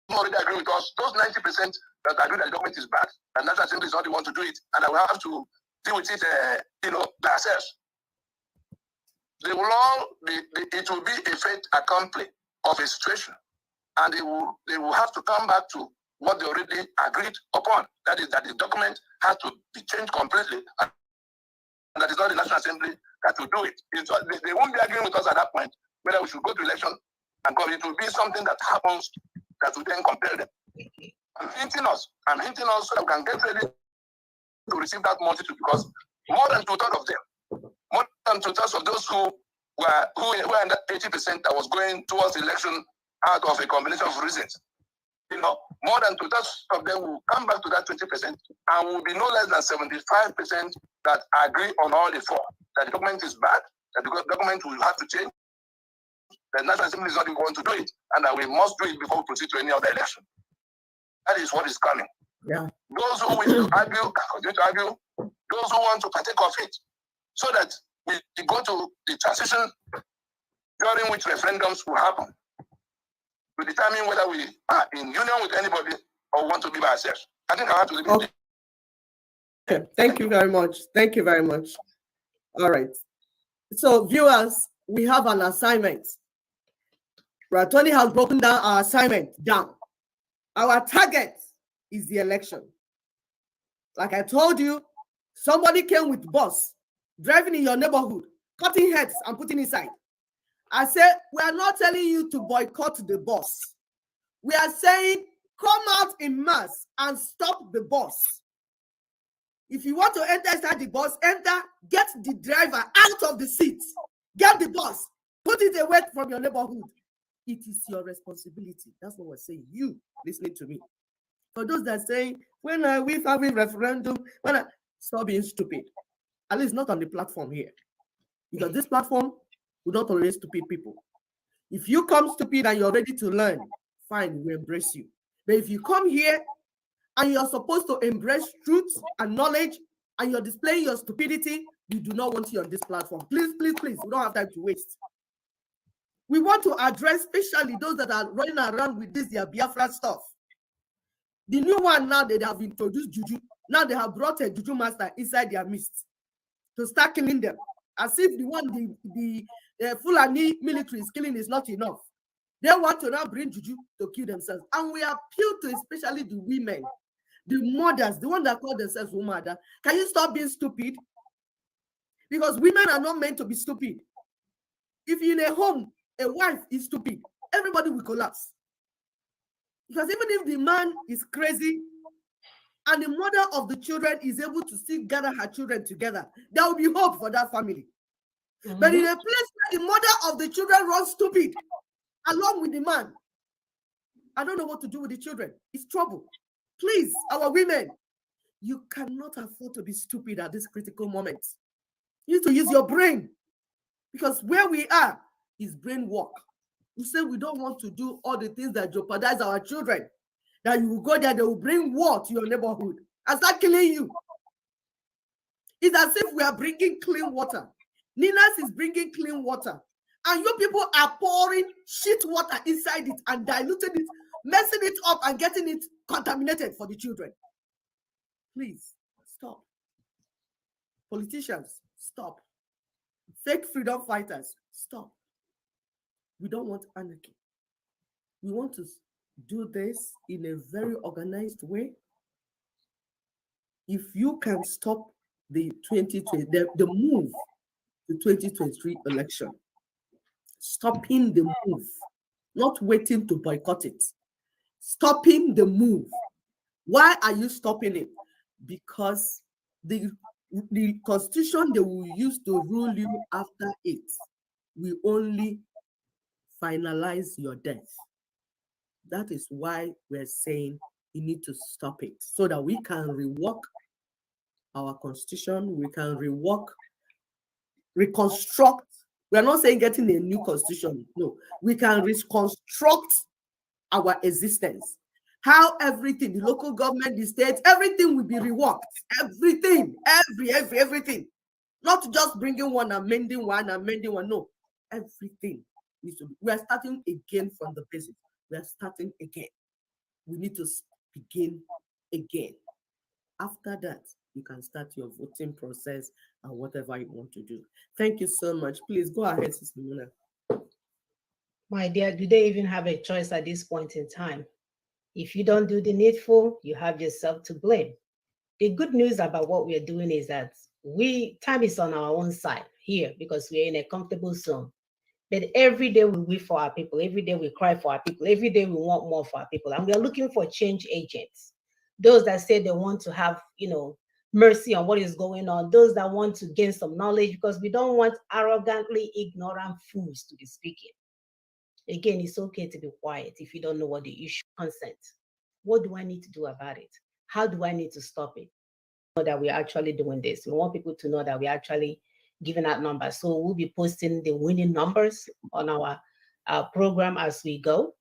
who already agree with us, those 90% that agree that the document is bad, and National Assembly is not the one to do it, and I will have to deal with it, by ourselves. They will all it will be a fait accompli of a situation, and they will have to come back to what they already agreed upon. That is that the document has to be changed completely, and that is not the National Assembly that will do it. They won't be agreeing with us at that point whether we should go to election, and it will be something that happens that will then compel them. I'm hinting us so that we can get ready to receive that multitude, because more than 2/3 of them, more than 2/3 of those who were in that 80% that was going towards the election out of a combination of reasons, more than 2/3 of them will come back to that 20% and will be no less than 75% that agree on all the four. That the document is bad, that the document will have to change, the National Assembly is not even going to do it, and that we must do it before we proceed to any other election. That is what is coming. Yeah. Those who will argue, continue to argue, those who want to partake of it, so that we go to the transition during which referendums will happen, to determine whether we are in union with anybody or want to be by ourselves. I think I have to leave it there. Okay. Thank you very much. Thank you very much. All right. So, viewers, we have an assignment. Tony has broken down our assignment down. Our target is the election. Like I told you, somebody came with bus, driving in your neighborhood, cutting heads and putting inside. I said, we are not telling you to boycott the bus. We are saying, come out in mass and stop the bus. If you want to enter inside the bus, enter, get the driver out of the seat, get the bus, put it away from your neighborhood. It is your responsibility. That's what we're saying. You listening to me. For those that are saying, when are we having referendum? Stop being stupid. At least not on the platform here. Because this platform will not tolerate stupid people. If you come stupid and you're ready to learn, fine, we embrace you. But if you come here and you're supposed to embrace truth and knowledge and you're displaying your stupidity, we do not want you on this platform. Please, please, please, we don't have time to waste. We want to address especially those that are running around with this their Biafra stuff. The new one now, they have introduced Juju. Now they have brought a Juju master inside their midst to start killing them. As if the one the Fulani military is killing is not enough. They want to now bring Juju to kill themselves. And we appeal to especially the women, the mothers, the ones that call themselves women. Can you stop being stupid? Because women are not meant to be stupid. If you're in a home, a wife is stupid, everybody will collapse. Because even if the man is crazy and the mother of the children is able to still gather her children together, there will be hope for that family. Mm-hmm. But in a place where the mother of the children runs stupid along with the man, I don't know what to do with the children. It's trouble. Please, our women, you cannot afford to be stupid at this critical moment. You need to use your brain, because where we are is brain work. We say we don't want to do all the things that jeopardize our children. That you will go there, they will bring war to your neighborhood and start killing you. It's as if we are bringing clean water. Ninas is bringing clean water. And you people are pouring shit water inside it and diluting it messing it up and getting it contaminated for the children. Please stop. Politicians, stop. Fake freedom fighters, stop. We don't want anarchy. We want to do this in a very organized way. If you can stop the 2020, the move to 2023 election, stopping the move, not waiting to boycott it, stopping the move. Why are you stopping it? Because the constitution they will use to rule you after it will only finalize your death. That is why we're saying you need to stop it so that we can rework our constitution, we can reconstruct. We're not saying getting a new constitution, no. We can reconstruct our existence. How everything, the local government, the state, everything will be reworked. Everything, everything. Not just bringing one, amending one, no. Everything needs to be. We are starting again from the basics. We are starting again. We need to begin again. After that, you can start your voting process and whatever you want to do. Thank you so much. Please go ahead, Sister Muna. My dear, do they even have a choice at this point in time? If you don't do the needful, you have yourself to blame. The good news about what we are doing is that time is on our own side here because we're in a comfortable zone. But every day we weep for our people. Every day we cry for our people. Every day we want more for our people. And we are looking for change agents. Those that say they want to have, mercy on what is going on. Those that want to gain some knowledge, because we don't want arrogantly ignorant fools to be speaking. Again, it's okay to be quiet if you don't know what the issue consent. What do I need to do about it? How do I need to stop it? Know that we're actually doing this. We want people to know that we're actually giving out numbers. So we'll be posting the winning numbers on our program as we go,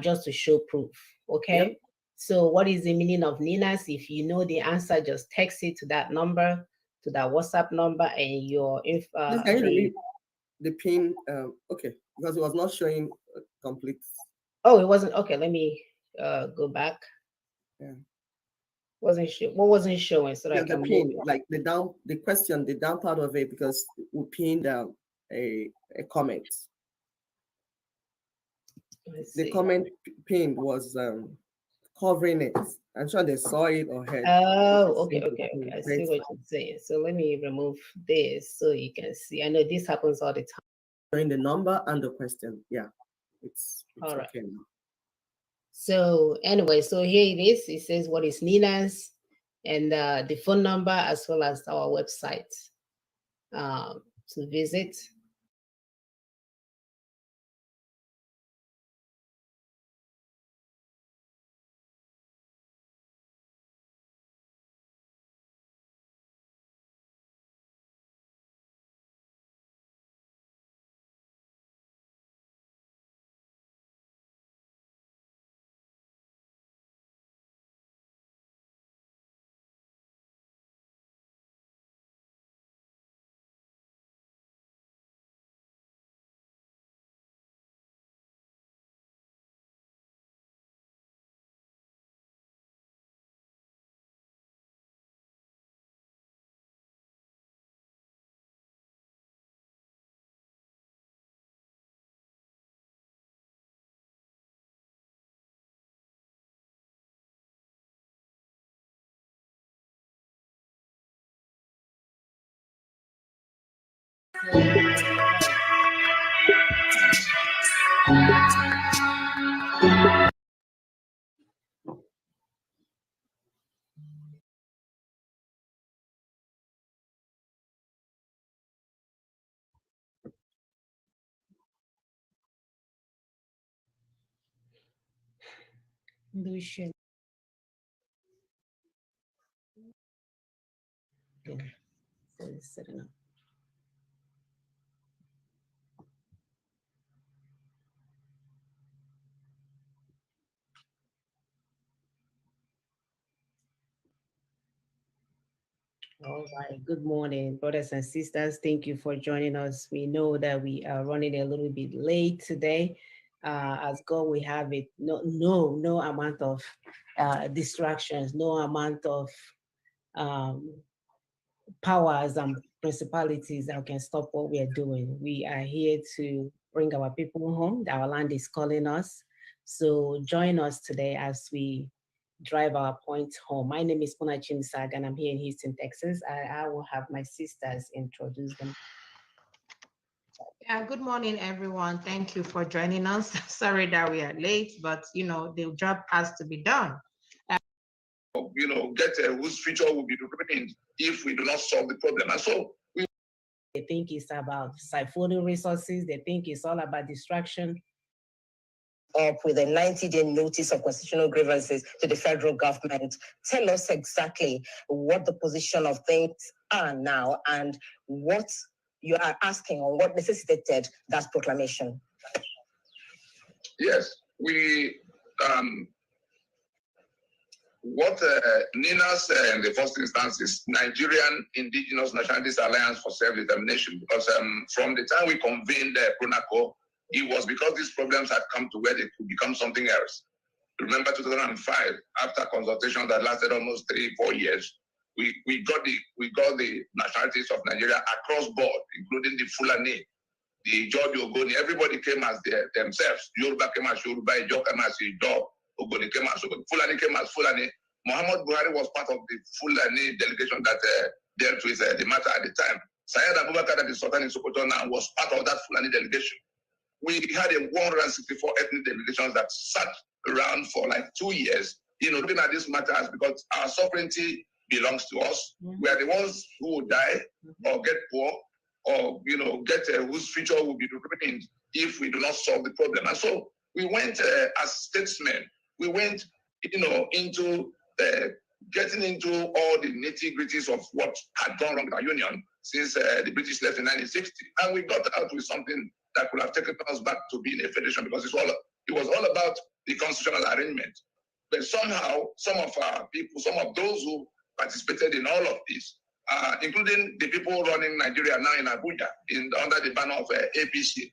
just to show proof. Okay. Yep. So what is the meaning of NINAS? If you know the answer, just text it to that number, to that WhatsApp number, and your can you read the pin? Okay, because it was not showing complete. Oh, it wasn't. Okay, let me go back. Yeah. Wasn't sure what wasn't showing, so Yeah, I can the pin, move. like the down part of it, because we pinned a comment. The comment pin was covering it. I'm sure they saw it or heard. Oh, okay. I see what you're saying. So let me remove this so you can see. I know this happens all the time. Showing the number and the question. Yeah, it's all right. Okay now. So anyway, so here it is. It says what is NINAS and the phone number as well as our website to visit. Lucian. Yeah, so it's setting up. All right. Good morning, brothers and sisters. Thank you for joining us. We know that we are running a little bit late today. as God we have it. No amount of distractions, no amount of powers and principalities that can stop what we are doing. We are here to bring our people home. Our land is calling us. So join us today as we drive our point home. My name is Punachin Sag, and I'm here in Houston, Texas. I will have my sisters introduce them. Yeah, good morning, everyone. Thank you for joining us. Sorry that we are late, but the job has to be done. Get whose future will be ruined if we do not solve the problem. And so they think it's about siphoning resources. They think it's all about distraction. Up with a 90-day notice of constitutional grievances to the federal government. Tell us exactly what the position of things are now and what you are asking or what necessitated that proclamation. Yes, what NINA said in the first instance is Nigerian Indigenous Nationalities Alliance for Self-Determination, because from the time we convened PRONACO, it was because these problems had come to where they could become something else. Remember 2005, after consultation that lasted almost 3-4 years, we got the nationalities of Nigeria across board, including the Fulani, the George Ogoni. Everybody came as themselves. Yoruba came as Yoruba, Ijaw came as Ijaw, Ogoni came as Ogoni, Fulani came as Fulani. Muhammad Buhari was part of the Fulani delegation that dealt with the matter at the time. Syed Abubakar, the Sultan in Sokoto now, was part of that Fulani delegation. We had 164 ethnic delegations that sat around for like 2 years, looking at these matters, because our sovereignty belongs to us. We are the ones who will die or get poor or get whose future will be ruined if we do not solve the problem. And so we went as statesmen. We went, into getting into all the nitty-gritties of what had gone wrong with our union since the British left in 1960, and we got out with something that could have taken us back to being a federation, because it was all about the constitutional arrangement. But somehow, some of our people, some of those who participated in all of this, including the people running Nigeria now in Abuja, under the banner of APC,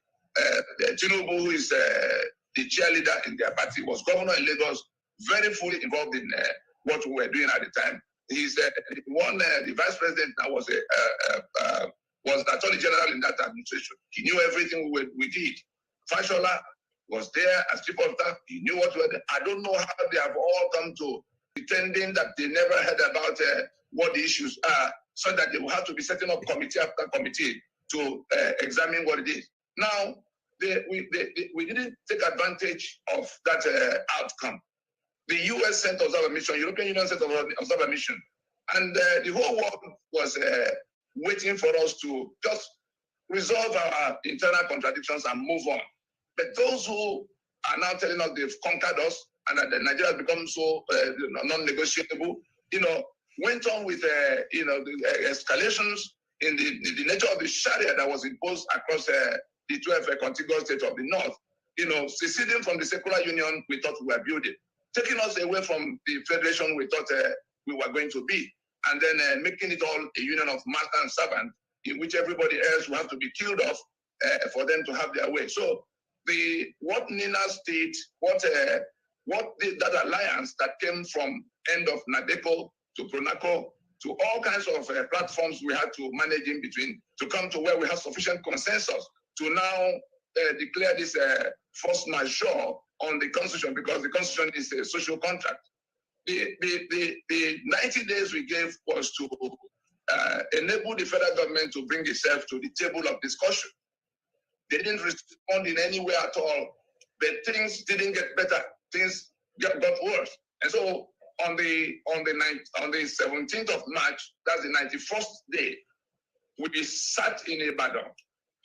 Tinubu, who is the cheerleader in their party, was governor in Lagos, very fully involved in what we were doing at the time. He's the vice president now was the attorney general in that administration. He knew everything we did. Fashola was there as chief of staff. He knew what we were doing. I don't know how they have all come to pretending that they never heard about what the issues are, so that they will have to be setting up committee after committee to examine what it is. Now, we didn't take advantage of that outcome. The US sent observer mission, European Union sent observer mission, and the whole world was waiting for us to just resolve our internal contradictions and move on. But those who are now telling us they've conquered us and that Nigeria has become so non-negotiable, went on with the escalations in the nature of the Sharia that was imposed across the 12 contiguous states of the North. Seceding from the secular union we thought we were building, taking us away from the federation we thought we were going to be, and then making it all a union of master and servant, in which everybody else will have to be killed off for them to have their way. So what NINA did, that alliance that came from end of NADECO to PRONACO to all kinds of platforms we had to manage in between to come to where we have sufficient consensus to now declare this force majeure on the Constitution, because the Constitution is a social contract. The 90 days we gave was to enable the federal government to bring itself to the table of discussion. They didn't respond in any way at all, but things didn't get better. Things got worse. And so on the 17th of March, that's the 91st day, we sat in Ibadan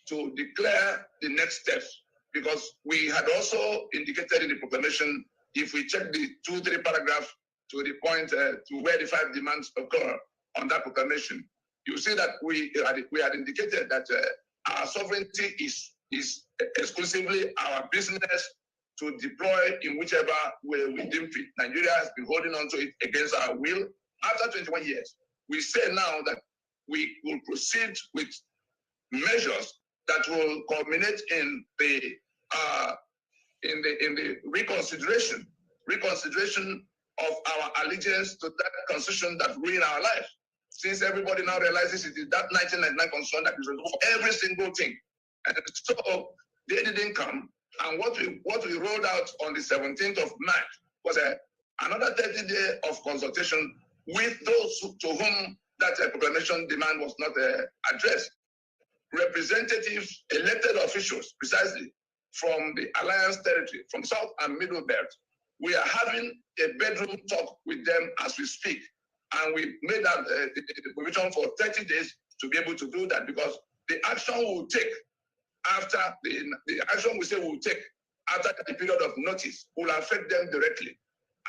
to declare the next steps, because we had also indicated in the proclamation, if we check the 2-3 paragraphs to the point to where the 5 demands occur on that proclamation, you see that we had indicated that our sovereignty is exclusively our business to deploy in whichever way we deem fit. Nigeria has been holding on to it against our will. After 21 years, we say now that we will proceed with measures that will culminate in the in the reconsideration of our allegiance to that constitution that ruined our life. Since everybody now realizes it is that 1999 constitution that is responsible for every single thing. And so they didn't come. And what we rolled out on the 17th of March was another 30 days of consultation with those to whom that proclamation demand was not addressed. Representatives, elected officials, precisely from the Alliance territory, from South and Middle Belt. We are having a bedroom talk with them as we speak. And we made that the provision for 30 days to be able to do that, because the action we will take after the action we say we will take after the period of notice will affect them directly.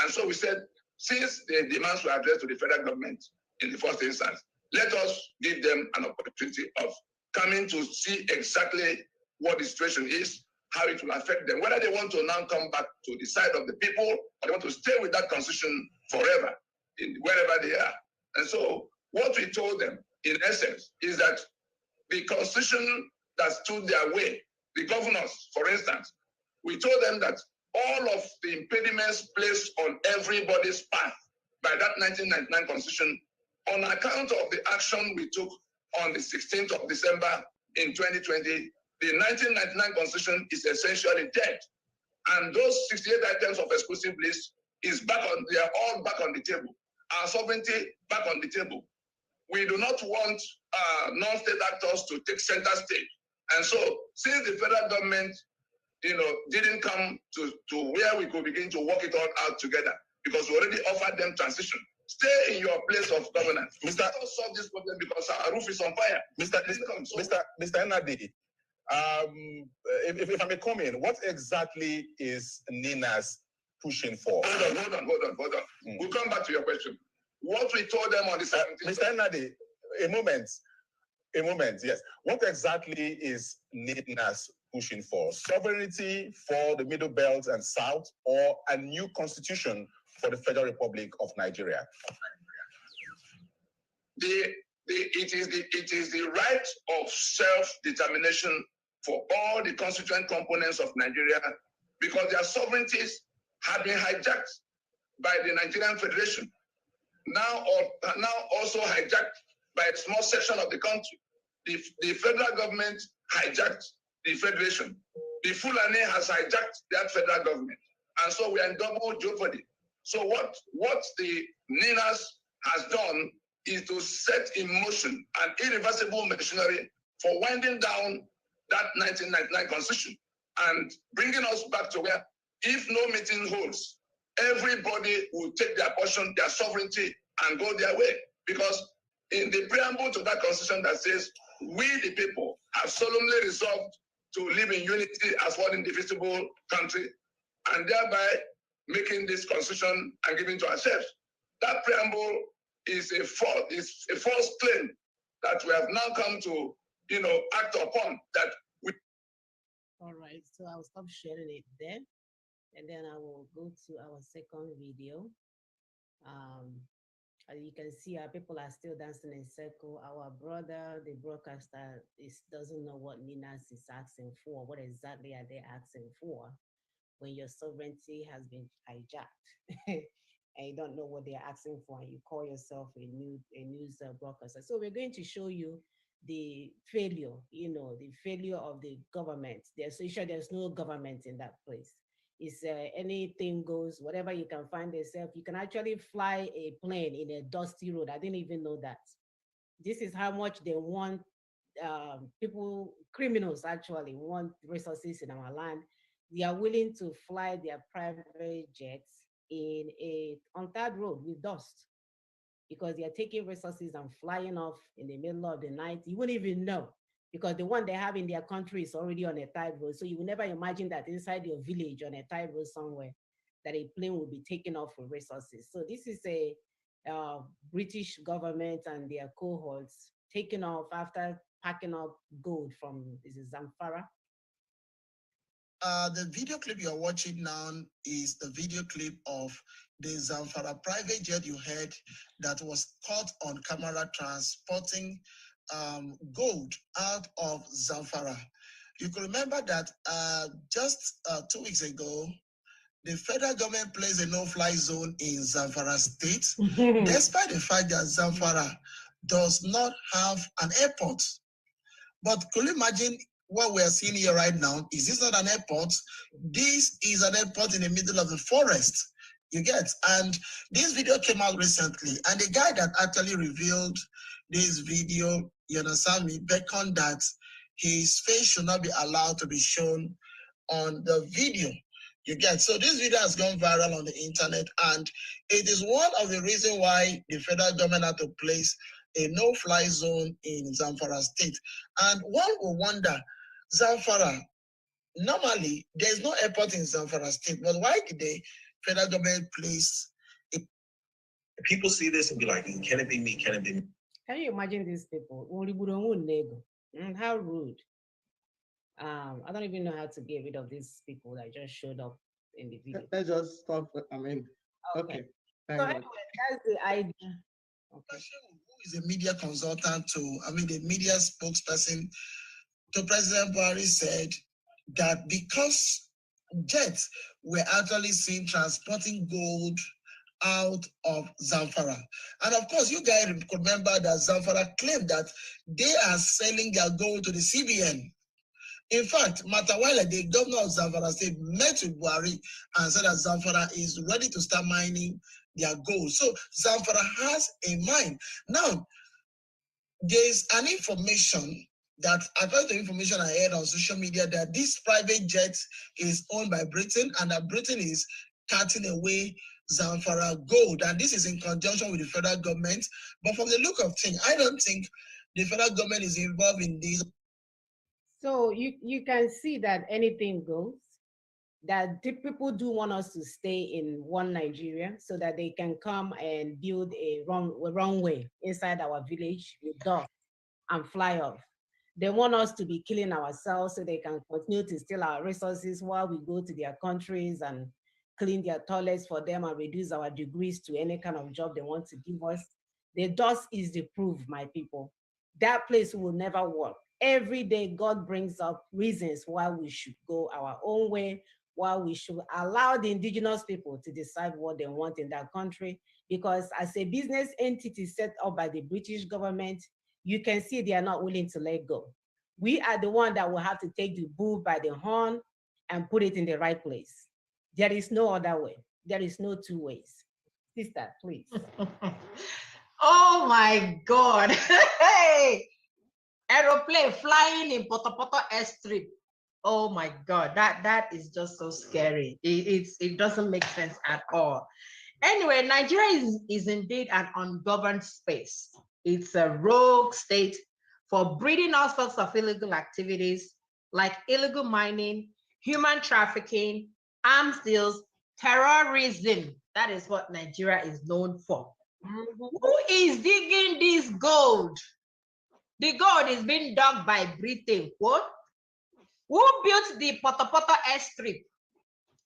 And so we said, since the demands were addressed to the federal government in the first instance, let us give them an opportunity of coming to see exactly what the situation is, how it will affect them, whether they want to now come back to the side of the people or they want to stay with that constitution forever, wherever they are. And so what we told them, in essence, is that the constitution that stood their way, the governors, for instance, we told them that all of the impediments placed on everybody's path by that 1999 constitution, on account of the action we took on the 16th of December in 2020, the 1999 constitution is essentially dead. And those 68 items of exclusive list is back on, they are all back on the table. Our sovereignty back on the table. We do not want non-state actors to take center stage. And so, since the federal government, didn't come to where we could begin to work it all out together, because we already offered them transition. Stay in your place of governance. Mr. Let us solve this problem because our roof is on fire. Mr. Nnadi, if I may come in, what exactly is NINAS pushing for? Hold on. We'll come back to your question. What we told them on the 17th. Mr. Nnadi, a moment, yes. What exactly is NINAS pushing for? Sovereignty for the Middle Belt and South, or a new constitution for the Federal Republic of Nigeria? It is the right of self-determination for all the constituent components of Nigeria, because their sovereignties have been hijacked by the Nigerian Federation. Now also hijacked by a small section of the country. The federal government hijacked the Federation. The Fulani has hijacked that federal government. And so we are in double jeopardy. So what the NINAS has done is to set in motion an irreversible machinery for winding down that 1999 constitution and bringing us back to where, if no meeting holds, everybody will take their portion, their sovereignty, and go their way. Because in the preamble to that constitution that says, we the people have solemnly resolved to live in unity as one indivisible country, and thereby making this constitution and giving to ourselves. That preamble is a false claim that we have now come to, act upon. That we. All right, so I'll stop sharing it there, and then I will go to our second video. As you can see, our people are still dancing in circle. Our brother, the broadcaster, doesn't know what NINAS is asking for. What exactly are they asking for when your sovereignty has been hijacked? And you don't know what they're asking for, and you call yourself a news broadcaster. So we're going to show you the failure, the failure of the government. There's no government in that place. It's anything goes, whatever you can find yourself. You can actually fly a plane in a dusty road. I didn't even know that. This is how much they want criminals actually want resources in our land. They are willing to fly their private jets in a untarred road with dust, because they are taking resources and flying off in the middle of the night. You wouldn't even know, because the one they have in their country is already on a tight road. So you will never imagine that inside your village on a tight road somewhere, that a plane will be taken off with resources. So this is a British government and their cohorts taking off after packing up gold from Zamfara. The video clip you're watching now is the video clip of the Zamfara private jet you heard that was caught on camera transporting gold out of Zamfara. You could remember that just 2 weeks ago, the federal government placed a no-fly zone in Zamfara State, despite the fact that Zamfara does not have an airport. But could you imagine what we are seeing here right now? Is this not an airport? This is an airport in the middle of the forest. You get? And this video came out recently, and the guy that actually revealed this video, you understand me, beckoned that his face should not be allowed to be shown on the video. You get? So this video has gone viral on the internet, and it is one of the reasons why the federal government had to place a no-fly zone in Zamfara State. And one will wonder, Zamfara, normally there's no airport in Zamfara State, but why did the federal government place it? People see this and be like, can it be me? Can it be me? Can you imagine these people? How rude. I don't even know how to get rid of these people that just showed up in the video. Let's just stop. I mean, okay. So anyway, that's the idea. Okay. Who is a media consultant the media spokesperson to President Buhari said that because jets were actually seen transporting gold out of Zamfara. And of course, you guys remember that Zamfara claimed that they are selling their gold to the CBN. In fact, Matawalle, the governor of Zamfara State, met with Buhari and said that Zamfara is ready to start mining their gold. So Zamfara has a mine. Now, there's an information that, according to information I heard on social media, that this private jet is owned by Britain and that Britain is cutting away Zamfara gold. And this is in conjunction with the federal government. But from the look of things, I don't think the federal government is involved in this. So you can see that anything goes, that the people do want us to stay in one Nigeria so that they can come and build a runway inside our village with dogs and fly off. They want us to be killing ourselves so they can continue to steal our resources while we go to their countries and clean their toilets for them and reduce our degrees to any kind of job they want to give us. The dust is the proof, my people. That place will never work. Every day, God brings up reasons why we should go our own way, why we should allow the indigenous people to decide what they want in that country. Because as a business entity set up by the British government, you can see they are not willing to let go. We are the one that will have to take the bull by the horn and put it in the right place. There is no other way. There is no two ways. Sister, please. Oh my God. Hey, aeroplane flying in Potopoto Airstrip. Oh my God, that is just so scary. It doesn't make sense at all. Anyway, Nigeria is indeed an ungoverned space. It's a rogue state for breeding all sorts of illegal activities like illegal mining, human trafficking, arms deals, terrorism. That is what Nigeria is known for. Who is digging this gold? The gold is being dug by Britain. What? Who built the Potopoto Airstrip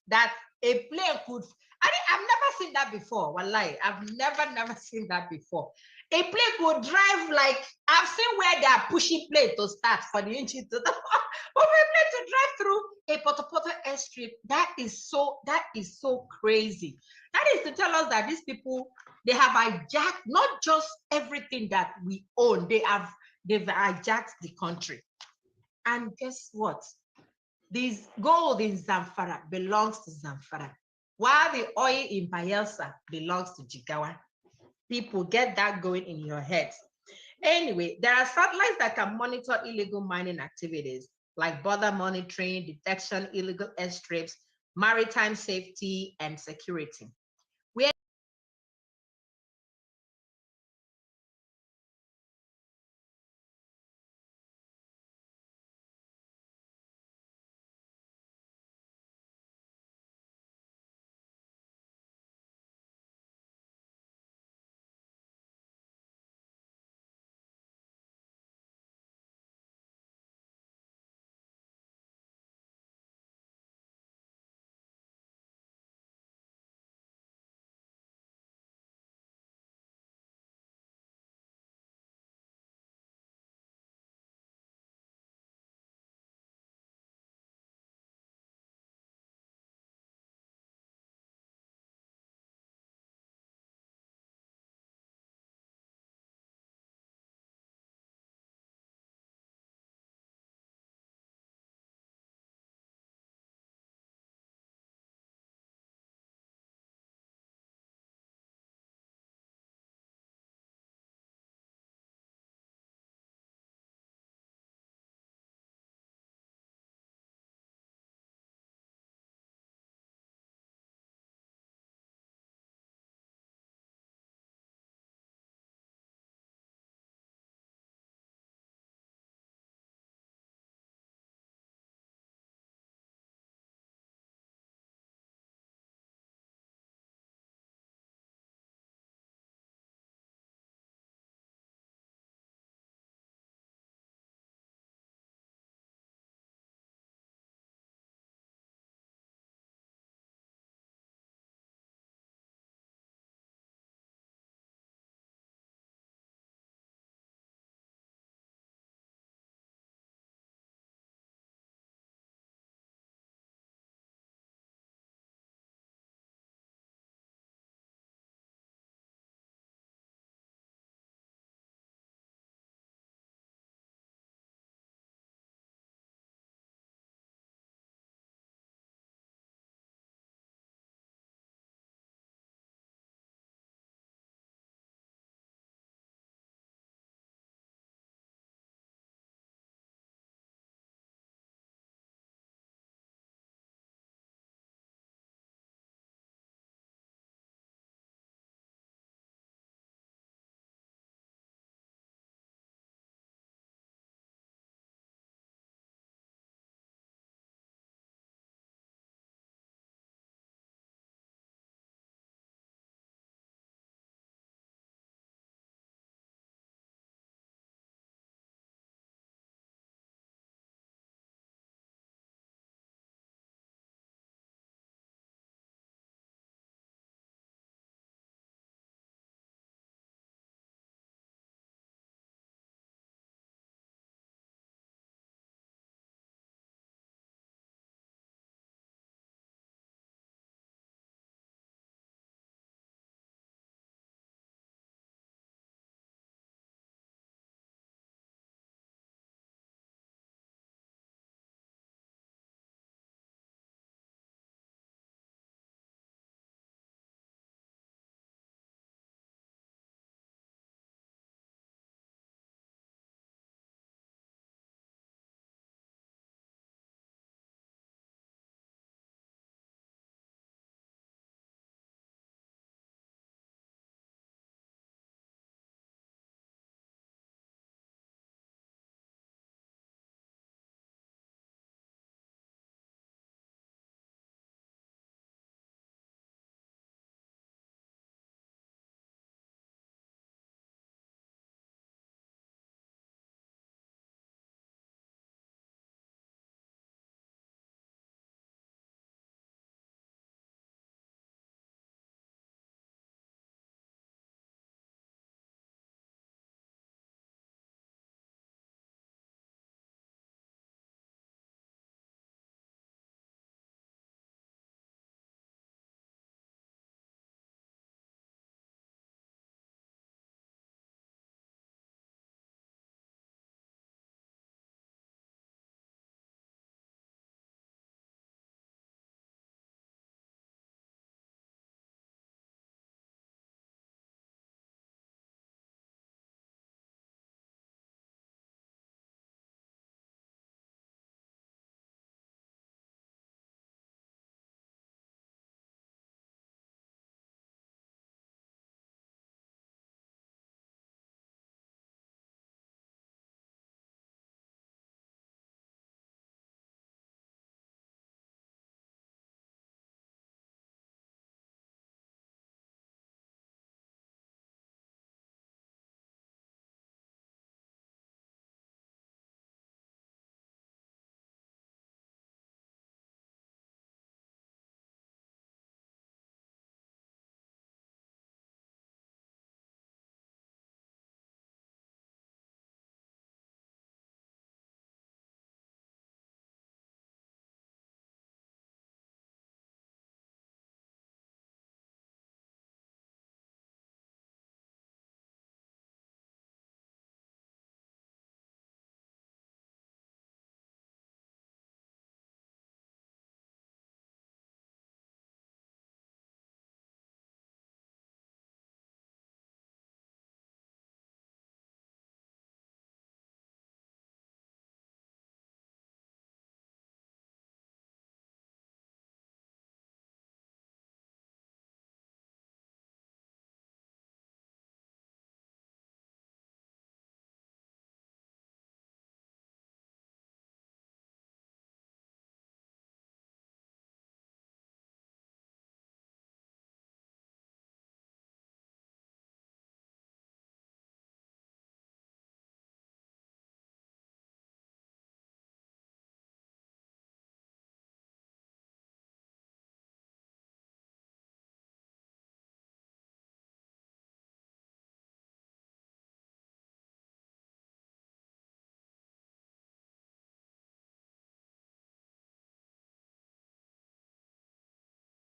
that a plane could? I've never seen that before. Wallahi, I've never seen that before. A plane could drive like, I've seen where they are pushing plane to start for the engine to, but for a plane to drive through a Potopoto Airstrip, that is so crazy. That is to tell us that these people, they have hijacked not just everything that we own, they've hijacked the country. And guess what? This gold in Zamfara belongs to Zamfara, while the oil in Bayelsa belongs to Jigawa. People, get that going in your head. Anyway, there are satellites that can monitor illegal mining activities, like border monitoring, detection, illegal airstrips, maritime safety, and security.